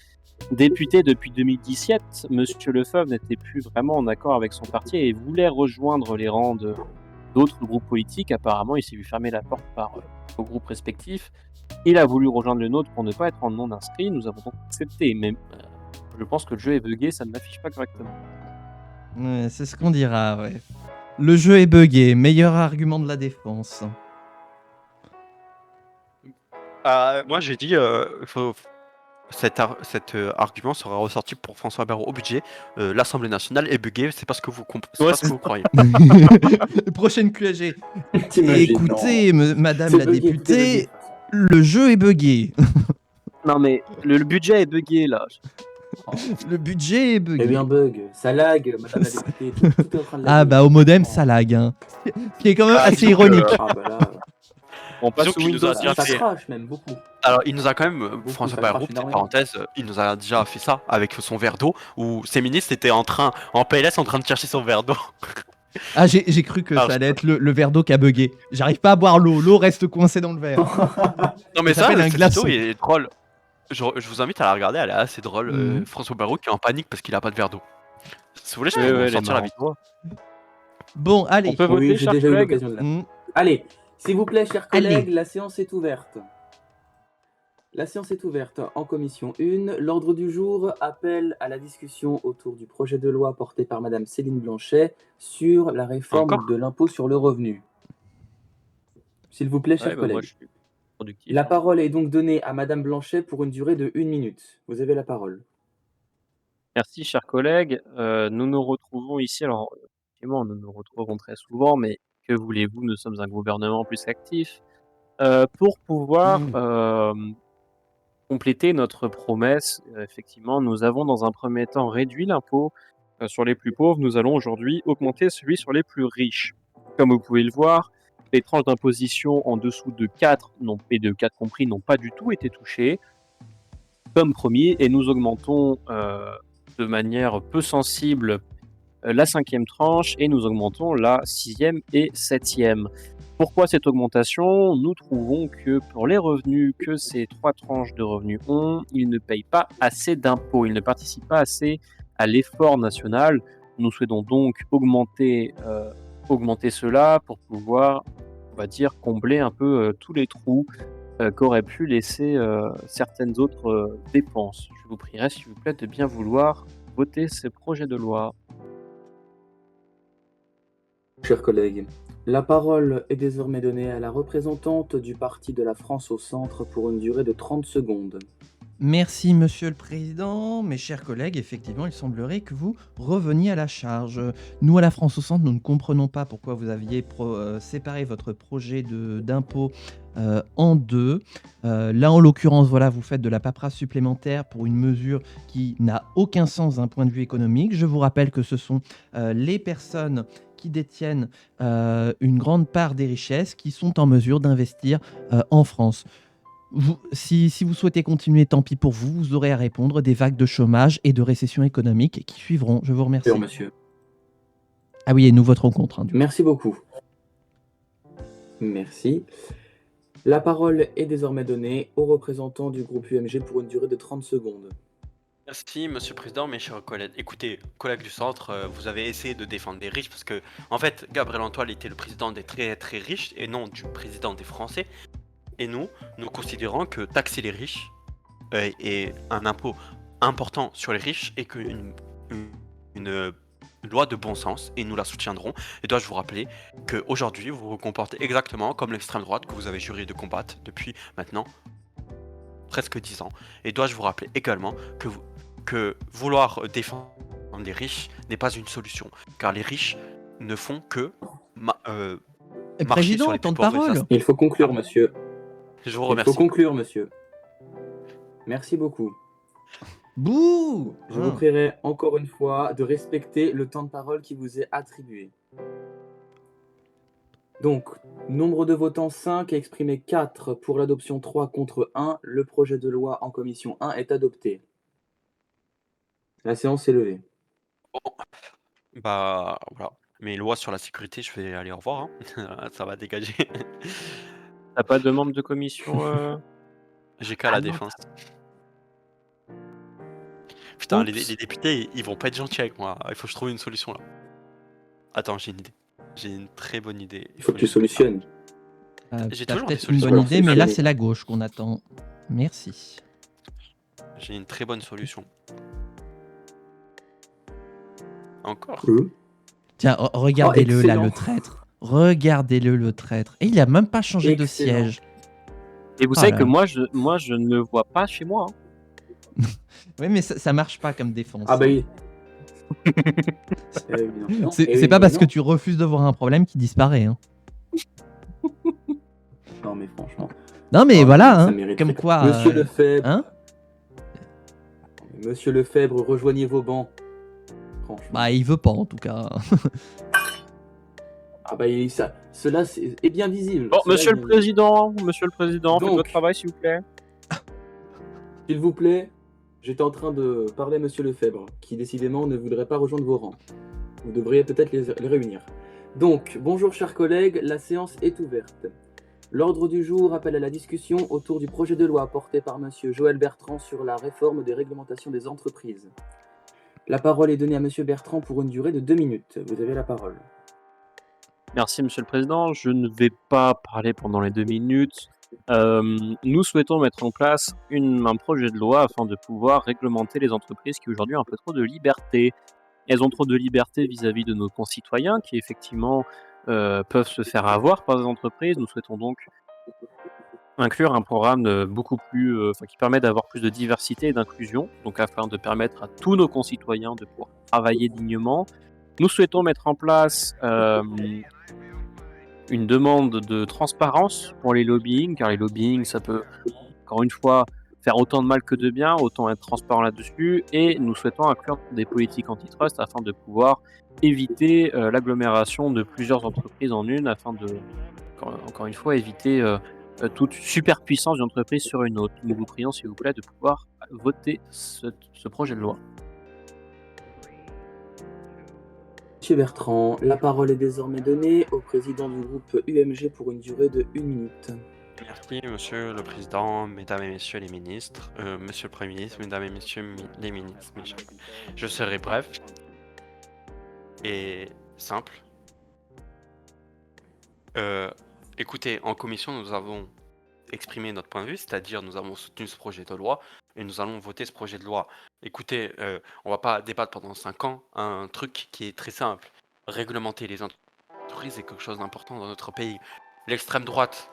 député depuis 2017, Monsieur Lefebvre n'était plus vraiment en accord avec son parti et voulait rejoindre les rangs d'autres groupes politiques. Apparemment, il s'est vu fermer la porte par nos groupes respectifs. Il a voulu rejoindre le nôtre pour ne pas être en non inscrit. Nous avons donc accepté, mais je pense que le jeu est buggé, ça ne l'affiche pas correctement. Ouais, c'est ce qu'on dira, ouais. Le jeu est buggé, meilleur argument de la défense. Moi, j'ai dit, cet argument sera ressorti pour François Bayrou au budget. L'Assemblée nationale est buggée, c'est pas ce que vous, c'est Ouais, pas ce que vous croyez. Prochaine QSG. T'imagines, Écoutez, madame C'est la bugué, députée, tout le jeu est buggé. Non, mais le budget est buggé là. Le budget est Il y a eu buggé. un bug, ça lag, madame la députée, tout est en train de laguer. Ah bah au modem ça lag, hein. Ce qui est quand même assez disons que, ironique. Ah bah là, On passe Disons sous qu'il nous a Windows. déjà ça fait- crache même beaucoup. Alors, il nous a quand même, Beaucoup, François ça Bayrou, crache petite énormément. parenthèse, il nous a déjà fait ça avec son verre d'eau, où ses ministres étaient en PLS en train de chercher son verre d'eau. Ah j'ai cru que Alors, ça allait être le verre d'eau qui a bugué. J'arrive pas à boire l'eau reste coincée dans le verre. Non mais Ça ça, s'appelle un cette glaçon. vidéo est drôle. Je vous invite à la regarder, elle est assez drôle. Mhm. François Bayrou qui est en panique parce qu'il a pas de verre d'eau. Si vous voulez, je Ouais, peux vous ouais, elle est sortir la marrante. vidéo. Bon allez. On peut voter, Oui, j'ai chers déjà eu collègues. l'occasion de la... Mm. Allez, s'il vous plaît, chers Allez. collègues, la séance est ouverte. La séance est ouverte en commission 1. L'ordre du jour appelle à la discussion autour du projet de loi porté par Madame Céline Blanchet sur la réforme Encore de l'impôt sur le revenu. S'il vous plaît, chers Ouais, bah, moi, collègues. je suis productif. La parole est donc donnée à Madame Blanchet pour une durée de 1 minute. Vous avez la parole. Merci, chers collègues. Nous nous retrouvons ici. Alors, effectivement, nous nous retrouvons très souvent, mais que voulez-vous, nous sommes un gouvernement plus actif pour pouvoir compléter notre promesse. Effectivement, nous avons dans un premier temps réduit l'impôt sur les plus pauvres. Nous allons aujourd'hui augmenter celui sur les plus riches. Comme vous pouvez le voir, les tranches d'imposition en dessous de 4, et de 4 compris, n'ont pas du tout été touchées, comme promis, et nous augmentons de manière peu sensible la 5e tranche et nous augmentons la 6e et 7e. Pourquoi cette augmentation? Nous trouvons que pour les revenus que ces 3 tranches de revenus ont, ils ne payent pas assez d'impôts, ils ne participent pas assez à l'effort national. Nous souhaitons donc augmenter cela pour pouvoir, on va dire, combler un peu tous les trous qu'auraient pu laisser certaines autres dépenses. Je vous prierai, s'il vous plaît, de bien vouloir voter ce projet de loi. Chers collègues, la parole est désormais donnée à la représentante du Parti de la France au centre pour une durée de 30 secondes. Merci Monsieur le Président, mes chers collègues, effectivement il semblerait que vous reveniez à la charge. Nous à la France au centre, nous ne comprenons pas pourquoi vous aviez séparé votre projet d'impôt en deux. Là en l'occurrence, voilà, vous faites de la paperasse supplémentaire pour une mesure qui n'a aucun sens d'un point de vue économique. Je vous rappelle que ce sont les personnes qui détiennent une grande part des richesses qui sont en mesure d'investir en France. Si vous souhaitez continuer, tant pis pour vous, vous aurez à répondre des vagues de chômage et de récession économique qui suivront. Je vous remercie. Merci, monsieur. Ah oui, et nous voterons contre. Du coup. Merci beaucoup. Merci. La parole est désormais donnée au représentant du groupe UMG pour une durée de 30 secondes. Merci, Monsieur le Président, mes chers collègues. Écoutez, collègues du centre, vous avez essayé de défendre les riches parce que, en fait, Gabriel Antoine était le président des très très riches et non du président des Français. Et nous considérons que taxer les riches est un impôt important sur les riches et qu'une une loi de bon sens, et nous la soutiendrons. Et dois-je vous rappeler qu'aujourd'hui, vous vous comportez exactement comme l'extrême droite que vous avez juré de combattre depuis maintenant presque 10 ans. Et dois-je vous rappeler également que vouloir défendre les riches n'est pas une solution, car les riches ne font que marcher sur Président, les plus temps de pauvres. Et ça, parole. Il faut conclure, monsieur. je vous Il remercie. faut conclure, monsieur. Merci beaucoup. Bouh. Je vous prierai encore une fois de respecter le temps de parole qui vous est attribué. Donc, nombre de votants 5, exprimé 4 pour l'adoption 3 contre 1. Le projet de loi en commission 1 est adopté. La séance est levée. Bon, bah voilà. Mes lois sur la sécurité, je vais aller au revoir. Ça va dégager. T'as pas de membre de commission J'ai qu'à la défense. Putain, les députés, ils vont pas être gentils avec moi. Il faut que je trouve une solution là. Attends, j'ai une idée. J'ai une très bonne idée. Il faut que tu solutionnes. J'ai T'as toujours des peut-être une solutions. bonne Alors, idée, mais là solutionner. c'est la gauche qu'on attend. Merci. J'ai une très bonne solution. Encore. Tiens, regardez-le là, excellent. le traître. Regardez-le, le traître. Et il a même pas changé de Excellent. siège. Et vous Ah savez là que là. moi, je ne le vois pas chez moi. Hein. Oui, mais ça marche pas comme défense. Ah bah hein. oui. Évidemment, C'est pas parce que évidemment. tu refuses de voir un problème qu'il disparaît. Hein. Non mais franchement. Non, mais Ah, voilà, ça hein, mériterait comme que- quoi. Monsieur Lefebvre. Hein Monsieur Lefebvre, rejoignez vos bancs. Franchement. Bah, il veut pas en tout cas. Ah bah cela est bien visible. Bon, Cela monsieur est le bien président, faites Donc- votre travail s'il vous plaît. visible. S'il vous plaît, j'étais en train de parler à Monsieur Lefebvre, qui décidément ne voudrait pas rejoindre vos rangs. Vous devriez peut-être les réunir. Donc, bonjour chers collègues, la séance est ouverte. L'ordre du jour appelle à la discussion autour du projet de loi porté par Monsieur Joël Bertrand sur la réforme des réglementations des entreprises. La parole est donnée à Monsieur Bertrand pour une durée de 2 minutes. Vous avez la parole. Merci Monsieur le Président. Je ne vais pas parler pendant les 2 minutes. Nous souhaitons mettre en place un projet de loi afin de pouvoir réglementer les entreprises qui aujourd'hui ont un peu trop de liberté. Elles ont trop de liberté vis-à-vis de nos concitoyens qui effectivement peuvent se faire avoir par les entreprises. Nous souhaitons donc inclure un programme beaucoup plus, qui permet d'avoir plus de diversité et d'inclusion, donc afin de permettre à tous nos concitoyens de pouvoir travailler dignement. Nous souhaitons mettre en place une demande de transparence pour les lobbying, car les lobbying, ça peut, encore une fois, faire autant de mal que de bien, autant être transparent là-dessus, et nous souhaitons inclure des politiques antitrust afin de pouvoir éviter l'agglomération de plusieurs entreprises en une, afin de, encore une fois, éviter toute superpuissance d'une entreprise sur une autre. Nous vous prions, s'il vous plaît, de pouvoir voter ce projet de loi. Monsieur Bertrand, la parole est désormais donnée au président du groupe UMG pour une durée de 1 minute. Merci, monsieur le président, mesdames et messieurs les ministres, monsieur le premier ministre, mesdames et messieurs les ministres. mes chers collègues. Je serai bref et simple. Écoutez, en commission, nous avons exprimé notre point de vue, c'est-à-dire nous avons soutenu ce projet de loi et nous allons voter ce projet de loi. Écoutez, on va pas débattre pendant 5 ans un truc qui est très simple. Réglementer les entreprises est quelque chose d'important dans notre pays. L'extrême droite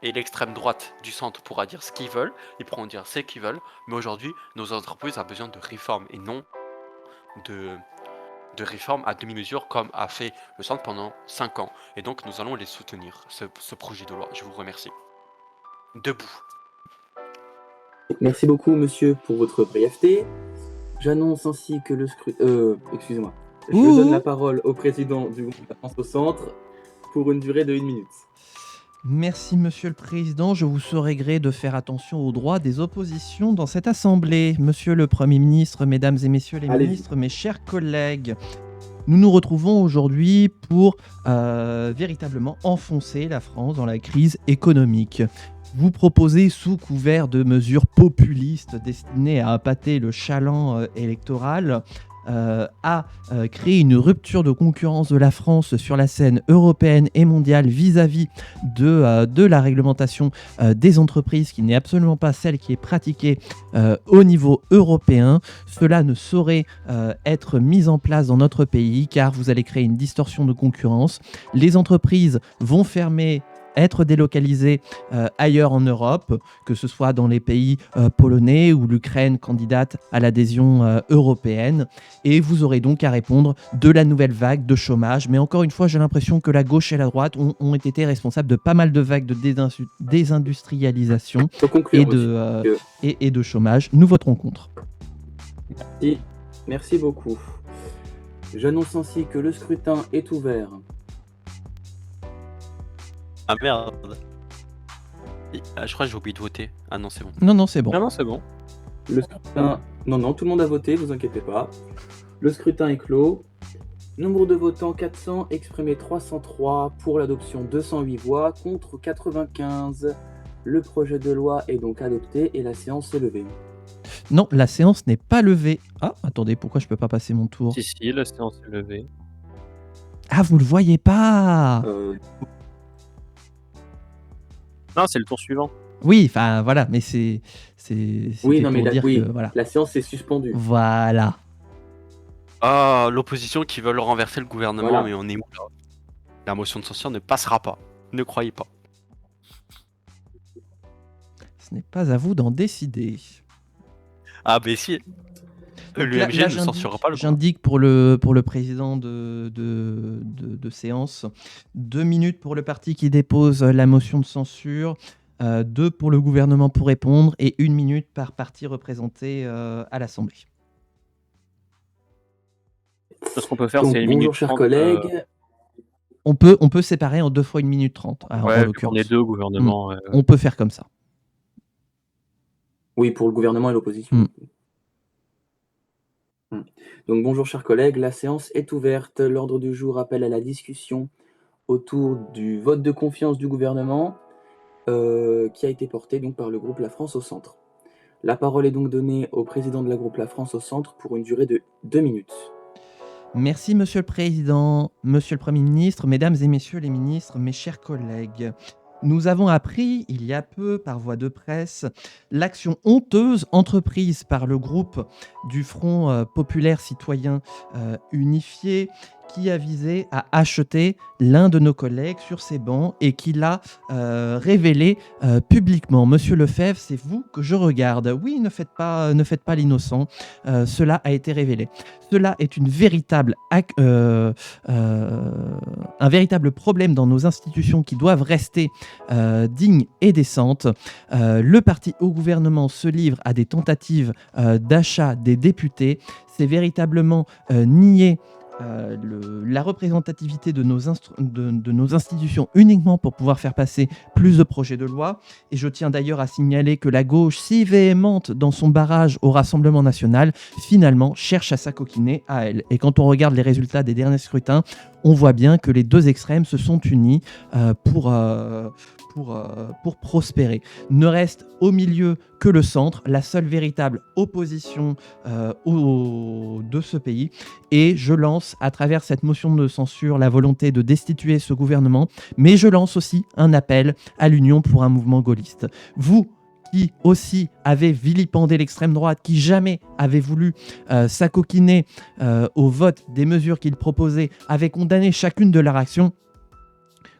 et l'extrême droite du centre pourra dire ce qu'ils veulent, ils pourront dire ce qu'ils veulent, mais aujourd'hui, nos entreprises ont besoin de réformes et non de réformes à demi-mesure comme a fait le centre pendant 5 ans. Et donc, nous allons les soutenir, ce projet de loi. Je vous remercie. Debout. Merci beaucoup, monsieur, pour votre brièveté. J'annonce ainsi que le scrutin... excusez-moi. Je Ouh. donne la parole au président du groupe La France au Centre pour une durée de 1 minute. Merci, Monsieur le Président. Je vous saurai gré de faire attention aux droits des oppositions dans cette Assemblée. Monsieur le Premier ministre, Mesdames et Messieurs les Allez-y. ministres, mes chers collègues, nous nous retrouvons aujourd'hui pour véritablement enfoncer la France dans la crise économique. Vous proposez, sous couvert de mesures populistes destinées à appâter le chaland électoral, à créer une rupture de concurrence de la France sur la scène européenne et mondiale vis-à-vis de la réglementation des entreprises, qui n'est absolument pas celle qui est pratiquée au niveau européen. Cela ne saurait être mis en place dans notre pays, car vous allez créer une distorsion de concurrence. Les entreprises vont fermer, être délocalisées ailleurs en Europe, que ce soit dans les pays polonais ou l'Ukraine candidate à l'adhésion européenne. Et vous aurez donc à répondre de la nouvelle vague de chômage. Mais encore une fois, j'ai l'impression que la gauche et la droite ont été responsables de pas mal de vagues de désindustrialisation Faut conclure, et monsieur. et de chômage. Nous voterons contre. Merci beaucoup. J'annonce ainsi que le scrutin est ouvert. Ah merde. Je crois que j'ai oublié de voter. Ah non, c'est bon. Non, non, c'est bon. Non, non, c'est bon. Le scrutin Non, tout le monde a voté, vous inquiétez pas. Le scrutin est clos. Nombre de votants 400, exprimé 303, pour l'adoption 208 voix, contre 95. Le projet de loi est donc adopté et la séance est levée. Non, la séance n'est pas levée. Ah, attendez, pourquoi je peux pas passer mon tour? Si, la séance est levée. Ah, vous le voyez pas? Non, c'est le tour suivant. Oui, enfin voilà, mais Oui, c'était non, mais pour dire oui, que voilà. la séance est suspendue. Voilà. Ah, l'opposition qui veut renverser le gouvernement, Voilà. mais on est où là? La motion de censure ne passera pas. Ne croyez pas. Ce n'est pas à vous d'en décider. Ah, ben si. Donc L'UMG là, ne censurera pas le gouvernement. j'indique pour le président de séance 2 minutes pour le parti qui dépose la motion de censure, 2 pour le gouvernement pour répondre et 1 minute par parti représenté à l'Assemblée. Ce qu'on peut faire, Donc, c'est une bonjour minute chers 30. collègues. On peut séparer en 2 fois 1 minute 30, en Ouais, vu qu'on l'occurrence. est deux au gouvernement. On peut faire comme ça. Oui, pour le gouvernement et l'opposition. Donc bonjour chers collègues, la séance est ouverte. L'ordre du jour appelle à la discussion autour du vote de confiance du gouvernement qui a été porté donc par le groupe La France au Centre. La parole est donc donnée au président de la groupe La France au Centre pour une durée de 2 minutes. Merci Monsieur le Président, Monsieur le Premier ministre, Mesdames et Messieurs les ministres, mes chers collègues. Nous avons appris il y a peu par voie de presse l'action honteuse entreprise par le groupe du Front populaire citoyen unifié qui a visé à acheter l'un de nos collègues sur ses bancs et qui l'a révélé publiquement. Monsieur Lefebvre, c'est vous que je regarde. Oui, ne faites pas l'innocent. Cela a été révélé. Cela est un véritable problème dans nos institutions qui doivent rester dignes et décentes. Le parti au gouvernement se livre à des tentatives d'achat des députés. C'est véritablement nier la représentativité de nos institutions uniquement pour pouvoir faire passer plus de projets de loi. Et je tiens d'ailleurs à signaler que la gauche, si véhémente dans son barrage au Rassemblement national, finalement cherche à s'acoquiner à elle. Et quand on regarde les résultats des derniers scrutins, on voit bien que les deux extrêmes se sont unis pour prospérer. Ne reste au milieu que le centre, la seule véritable opposition de ce pays. Et je lance à travers cette motion de censure la volonté de destituer ce gouvernement, mais je lance aussi un appel à l'Union pour un mouvement gaulliste. Vous qui aussi avez vilipendé l'extrême droite, qui jamais avait voulu s'acoquiner au vote des mesures qu'il proposait, avez condamné chacune de leurs actions,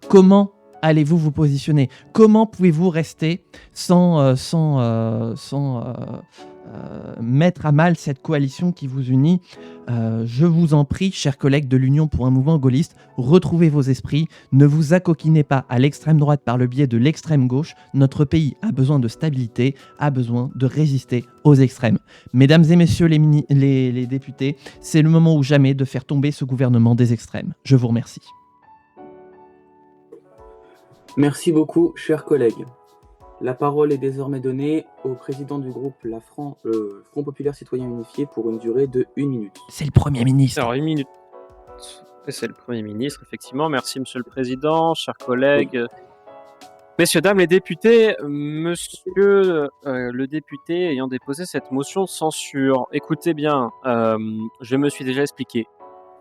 comment allez-vous vous positionner? Comment pouvez-vous rester sans mettre à mal cette coalition qui vous unit? Je vous en prie, chers collègues de l'Union pour un mouvement gaulliste, retrouvez vos esprits, ne vous acoquinez pas à l'extrême droite par le biais de l'extrême gauche. Notre pays a besoin de stabilité, a besoin de résister aux extrêmes. Mesdames et messieurs les députés, c'est le moment ou jamais de faire tomber ce gouvernement des extrêmes. Je vous remercie. Merci beaucoup, chers collègues. La parole est désormais donnée au président du groupe Front populaire citoyen unifié pour une durée de 1 minute. C'est le Premier ministre. Alors, 1 minute. C'est le Premier ministre, effectivement. Merci, Monsieur le Président, chers collègues. Messieurs, dames les députés, monsieur le député ayant déposé cette motion de censure, écoutez bien, je me suis déjà expliqué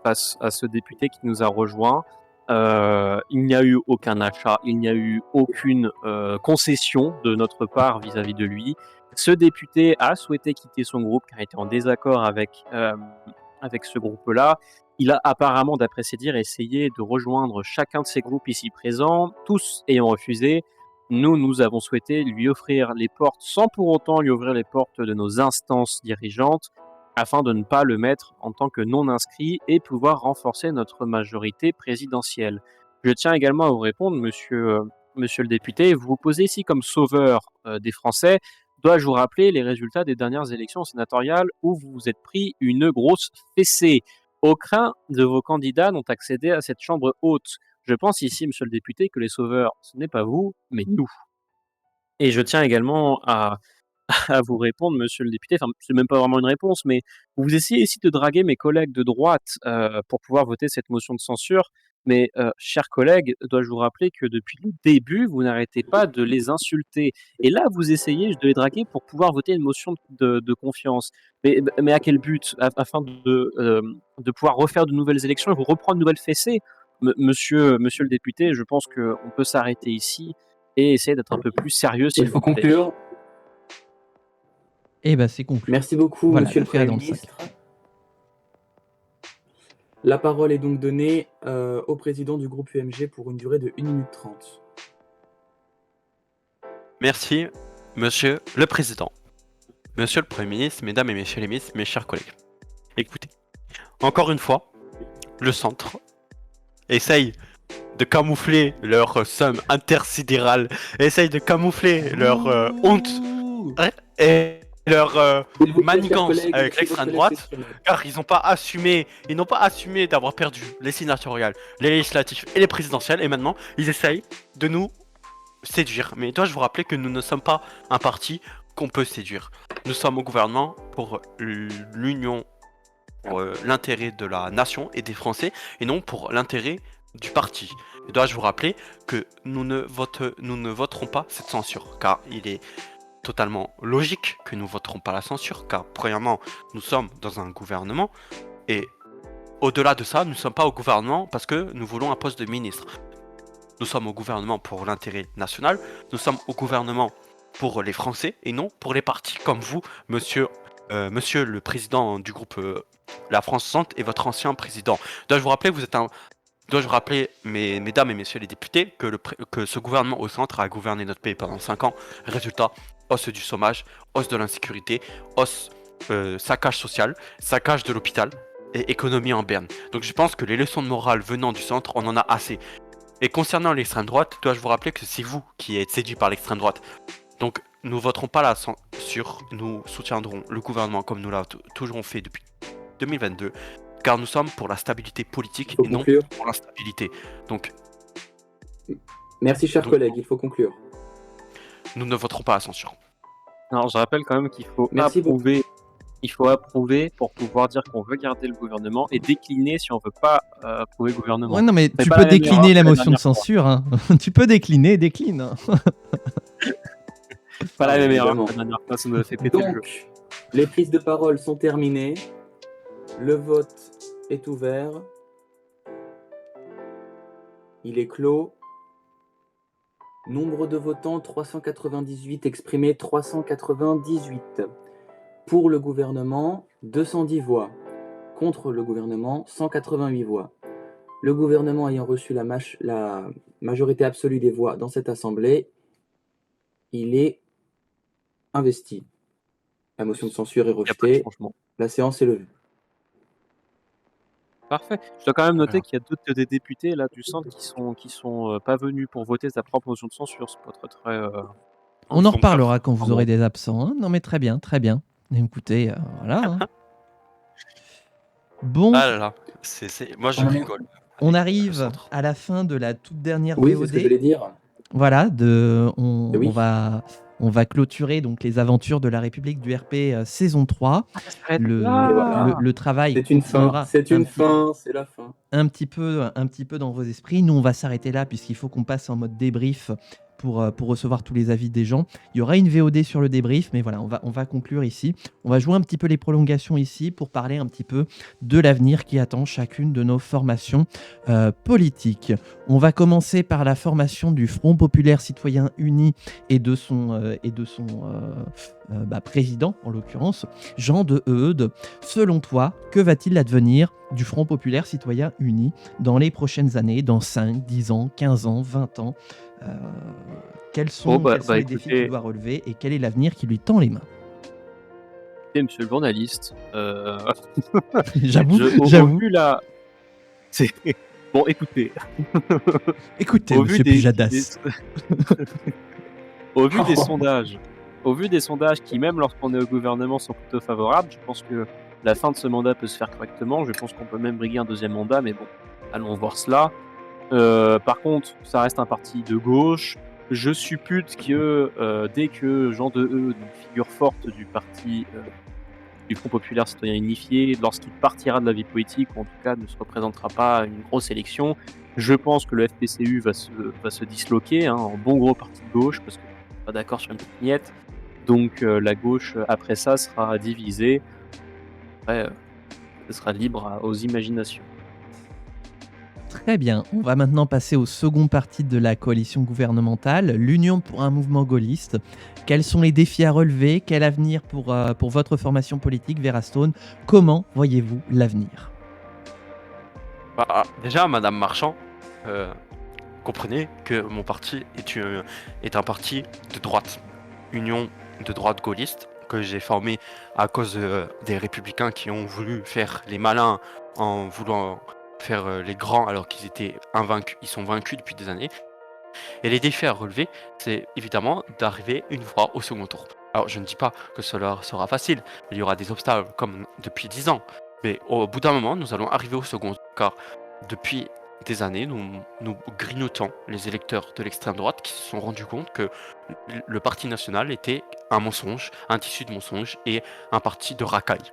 face à ce député qui nous a rejoint. Il n'y a eu aucun achat, il n'y a eu aucune concession de notre part vis-à-vis de lui. Ce député a souhaité quitter son groupe car il était en désaccord avec ce groupe-là. Il a apparemment, d'après ses dires, essayé de rejoindre chacun de ces groupes ici présents, tous ayant refusé. Nous avons souhaité lui offrir les portes, sans pour autant lui ouvrir les portes de nos instances dirigeantes, afin de ne pas le mettre en tant que non-inscrit et pouvoir renforcer notre majorité présidentielle. Je tiens également à vous répondre, monsieur le député, vous vous posez ici comme sauveur des Français. Dois-je vous rappeler les résultats des dernières élections sénatoriales où vous vous êtes pris une grosse fessée? Aucun de vos candidats n'ont accédé à cette chambre haute. Je pense ici, monsieur le député, que les sauveurs, ce n'est pas vous, mais nous. Et je tiens également à à vous répondre, monsieur le député. Enfin, c'est même pas vraiment une réponse, mais vous essayez ici de draguer mes collègues de droite pour pouvoir voter cette motion de censure. Mais, chers collègues, dois-je vous rappeler que depuis le début, vous n'arrêtez pas de les insulter. Et là, vous essayez de les draguer pour pouvoir voter une motion de confiance. Mais à quel but? Afin de pouvoir refaire de nouvelles élections et vous reprendre de nouvelles fessées? Monsieur le député, je pense qu'on peut s'arrêter ici et essayer d'être un peu plus sérieux, Il s'il faut vous plaît. conclure. Et bah c'est conclu. Merci beaucoup, Voilà, monsieur le l'affaire est Premier dans le sac. ministre. La parole est donc donnée au président du groupe UMG pour une durée de 1 minute 30. Merci, monsieur le président. Monsieur le Premier ministre, mesdames et messieurs les ministres, mes chers collègues. Écoutez, encore une fois, le centre essaye de camoufler leur somme intersidérale, essaye de camoufler leur honte et leur S'il vous plaît, chers manigance collègues, avec laissez l'extrême votre droite, collègue s'exprimer. car ils n'ont pas assumé d'avoir perdu les sénatoriales, les législatives et les présidentielles, et maintenant ils essayent de nous séduire. Mais dois-je vous rappeler que nous ne sommes pas un parti qu'on peut séduire. Nous sommes au gouvernement pour l'union, pour l'intérêt de la nation et des Français, et non pour l'intérêt du parti. Et dois-je vous rappeler que nous ne voterons pas cette censure, car il est totalement logique que nous voterons pas la censure, car premièrement, nous sommes dans un gouvernement, et au-delà de ça, nous ne sommes pas au gouvernement parce que nous voulons un poste de ministre. Nous sommes au gouvernement pour l'intérêt national, nous sommes au gouvernement pour les Français et non pour les partis comme vous, monsieur le président du groupe La France Centre et votre ancien président. Dois-je vous rappeler, mesdames et messieurs les députés, que ce gouvernement au centre a gouverné notre pays pendant 5 ans. Résultat, hausse du chômage, hausse de l'insécurité, saccage social, saccage de l'hôpital et économie en berne. Donc je pense que les leçons de morale venant du centre, on en a assez. Et concernant l'extrême droite, dois-je vous rappeler que c'est vous qui êtes séduit par l'extrême droite. Donc nous voterons pas la censure, nous soutiendrons le gouvernement comme nous l'avons toujours fait depuis 2022, car nous sommes pour la stabilité politique et non pour l'instabilité. Donc, merci chers collègues, il faut conclure. Nous ne voterons pas la censure. Alors je rappelle quand même qu'il faut Merci approuver. Il faut approuver pour pouvoir dire qu'on veut garder le gouvernement et décliner si on veut pas approuver le gouvernement. Ouais, non, mais C'est tu pas peux la même décliner erreur la que la motion de dernière fois. censure. Hein. Tu peux décliner, décline. Hein. Pas la même erreur Évidemment. que la dernière fois, ça nous a fait péter le jeu. Donc, les prises de parole sont terminées. Le vote est ouvert. Il est clos. Nombre de votants 398, exprimés 398. Pour le gouvernement, 210 voix. Contre le gouvernement, 188 voix. Le gouvernement ayant reçu la majorité absolue des voix dans cette assemblée, il est investi. La motion de censure est Il n'y a pas de rejetée. changement. La séance est levée. Parfait. Je dois quand même noter Voilà. qu'il y a d'autres des députés là du centre qui sont pas venus pour voter sa propre motion de censure. C'est pas très. On en Donc, reparlera quand vous pardon. aurez des absents. Hein. Non, mais très bien, très bien. Écoutez, voilà. Hein. Bon, Ah là là, moi je rigole. on Le arrive centre. à la fin de la toute dernière Oui, c'est VOD. ce que j'allais dire. Voilà, on Oui. va clôturer donc les aventures de la République du RP saison 3. Le travail C'est une fin, continuera c'est un une petit- fin, c'est la fin. un petit peu dans vos esprits. Nous, on va s'arrêter là puisqu'il faut qu'on passe en mode débrief pour recevoir tous les avis des gens. Il y aura une VOD sur le débrief, mais voilà, on va conclure ici. On va jouer un petit peu les prolongations ici pour parler un petit peu de l'avenir qui attend chacune de nos formations politiques. On va commencer par la formation du Front Populaire Citoyen Uni et de son président, en l'occurrence, Jean de Eudes. Selon toi, que va-t-il advenir du Front Populaire Citoyen Uni dans les prochaines années, dans 5, 10 ans, 15 ans, 20 ans quels sont les défis qu'il doit relever et quel est l'avenir qui lui tend les mains? Écoutez, monsieur le journaliste, J'avoue. Au vu là, c'est bon. Écoutez, Écoutez, monsieur Pujadas. Au vu des sondages qui, même lorsqu'on est au gouvernement, sont plutôt favorables, je pense que la fin de ce mandat peut se faire correctement. Je pense qu'on peut même briguer un deuxième mandat, mais bon, allons voir cela. Par contre, ça reste un parti de gauche. Je suppute que dès que Jean Deheux, donc figure forte du parti du Front populaire citoyen unifié, lorsqu'il partira de la vie politique, ou en tout cas ne se représentera pas à une grosse élection, je pense que le FPCU va se disloquer en bon gros parti de gauche, parce qu'on n'est pas d'accord sur une petite miette. Donc la gauche, après ça, sera divisée. Après, ce sera libre aux imaginations. Très bien, on va maintenant passer au second parti de la coalition gouvernementale, l'Union pour un mouvement gaulliste. Quels sont les défis à relever? Quel avenir pour votre formation politique, Verastone? Comment voyez-vous l'avenir? Déjà, Madame Marchand, comprenez que mon parti est un parti de droite, union de droite gaulliste, que j'ai formé à cause des républicains qui ont voulu faire les malins en voulant faire les grands alors qu'ils étaient invaincus. Ils sont vaincus depuis des années. Et les défis à relever, c'est évidemment d'arriver une fois au second tour. Alors je ne dis pas que cela sera facile, il y aura des obstacles comme depuis 10 ans, mais au bout d'un moment, nous allons arriver au second tour, car depuis des années, nous grignotons les électeurs de l'extrême droite qui se sont rendus compte que le Parti national était un mensonge, un tissu de mensonge et un parti de racaille.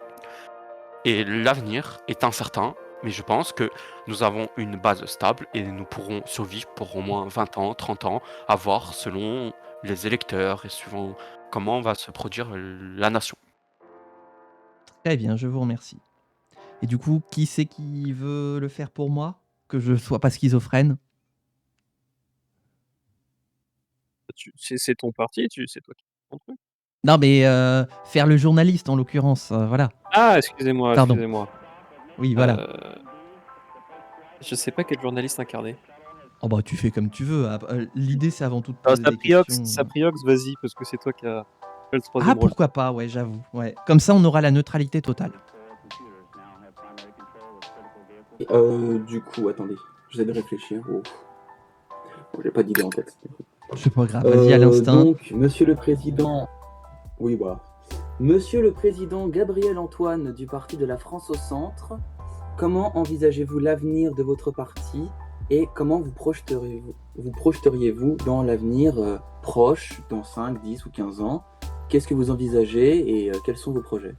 Et l'avenir est incertain, mais je pense que nous avons une base stable et nous pourrons survivre pour au moins 20 ans, 30 ans, à voir selon les électeurs et suivant comment va se produire la nation. Très bien, je vous remercie. Et du coup, qui c'est qui veut le faire pour moi? Que je sois pas schizophrène? C'est ton parti, c'est toi qui fais ton truc. Non, mais faire le journaliste en l'occurrence, voilà. Ah, excusez-moi, Pardon. excusez-moi. Oui, voilà. Je sais pas quel journaliste incarner. Oh bah tu fais comme tu veux. L'idée c'est avant tout de poser des questions. Sapriox, vas-y, parce que c'est toi qui as fait le Ah troisième rôle. pourquoi pas, ouais, j'avoue. Ouais. Comme ça on aura la neutralité totale. Du coup, attendez, j'essaie de réfléchir. Oh. Bon, j'ai pas d'idée en tête. C'est pas grave, vas-y à l'instinct. Donc, Monsieur le Président... Oui, voilà. Monsieur le Président Gabriel Antoine du Parti de la France au Centre, comment envisagez-vous l'avenir de votre parti et comment vous projeteriez-vous dans l'avenir proche, dans 5, 10 ou 15 ans? Qu'est-ce que vous envisagez et quels sont vos projets?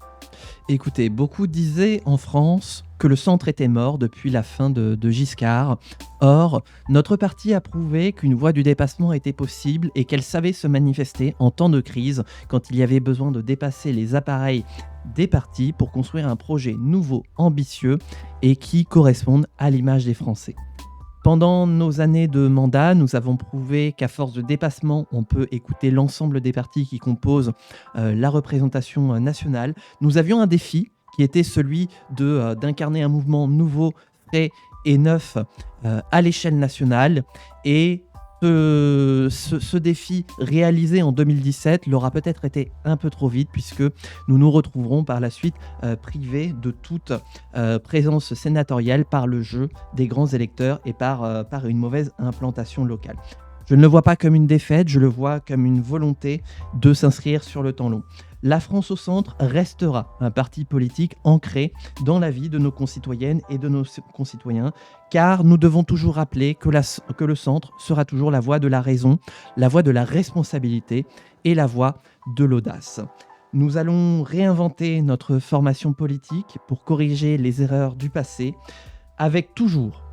Écoutez, beaucoup disaient en France que le centre était mort depuis la fin de Giscard. Or, notre parti a prouvé qu'une voie du dépassement était possible et qu'elle savait se manifester en temps de crise, quand il y avait besoin de dépasser les appareils des partis pour construire un projet nouveau, ambitieux et qui corresponde à l'image des Français. Pendant nos années de mandat, nous avons prouvé qu'à force de dépassement, on peut écouter l'ensemble des partis qui composent la représentation nationale. Nous avions un défi qui était celui d'incarner un mouvement nouveau, frais et neuf à l'échelle nationale. Et ce défi réalisé en 2017 l'aura peut-être été un peu trop vite, puisque nous nous retrouverons par la suite privés de toute présence sénatoriale par le jeu des grands électeurs et par une mauvaise implantation locale. Je ne le vois pas comme une défaite, je le vois comme une volonté de s'inscrire sur le temps long. La France au centre restera un parti politique ancré dans la vie de nos concitoyennes et de nos concitoyens, car nous devons toujours rappeler que le centre sera toujours la voie de la raison, la voie de la responsabilité et la voie de l'audace. Nous allons réinventer notre formation politique pour corriger les erreurs du passé, avec toujours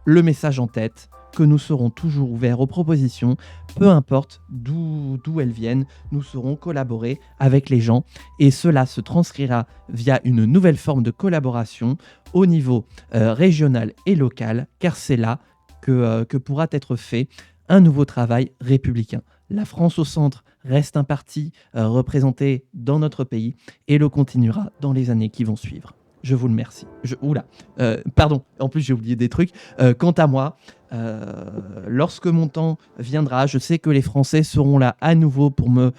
le message en tête que nous serons toujours ouverts aux propositions, peu importe d'où elles viennent, nous saurons collaborer avec les gens et cela se transcrira via une nouvelle forme de collaboration au niveau régional et local, car c'est là que pourra être fait un nouveau travail républicain. La France au centre reste un parti représenté dans notre pays et le continuera dans les années qui vont suivre. Je vous remercie. Pardon, en plus j'ai oublié des trucs. Quant à moi, lorsque mon temps viendra, je sais que les Français seront là à nouveau pour me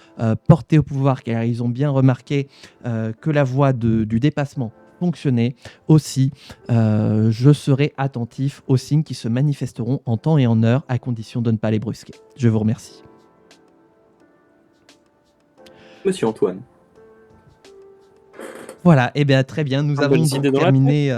porter au pouvoir, car ils ont bien remarqué que la voie du dépassement fonctionnait. Aussi, je serai attentif aux signes qui se manifesteront en temps et en heure, à condition de ne pas les brusquer. Je vous remercie. Monsieur Antoine. Voilà, et bien très bien, nous Bonne avons idée donc dans la terminé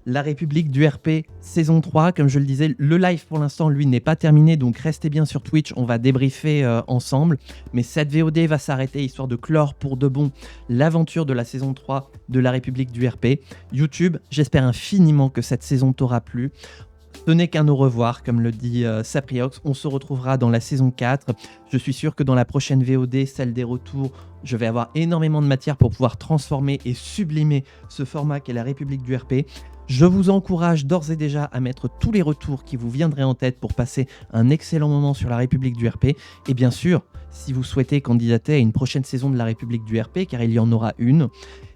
la République du RP saison 3. Comme je le disais, le live pour l'instant, lui, n'est pas terminé, donc restez bien sur Twitch, on va débriefer ensemble. Mais cette VOD va s'arrêter, histoire de clore pour de bon l'aventure de la saison 3 de la République du RP. YouTube, j'espère infiniment que cette saison t'aura plu. Ce n'est qu'un au revoir, comme le dit Sapriox. On se retrouvera dans la saison 4. Je suis sûr que dans la prochaine VOD, celle des retours, je vais avoir énormément de matière pour pouvoir transformer et sublimer ce format qu'est la République du RP. Je vous encourage d'ores et déjà à mettre tous les retours qui vous viendraient en tête pour passer un excellent moment sur la République du RP. Et bien sûr, si vous souhaitez candidater à une prochaine saison de la République du RP, car il y en aura une,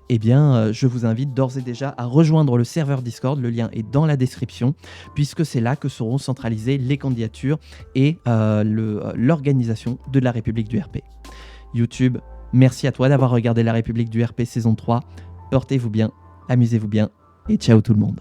eh bien, je vous invite d'ores et déjà à rejoindre le serveur Discord. Le lien est dans la description, puisque c'est là que seront centralisées les candidatures et l'organisation de la République du RP. YouTube, merci à toi d'avoir regardé la République du RP saison 3. Portez-vous bien, amusez-vous bien, et ciao tout le monde.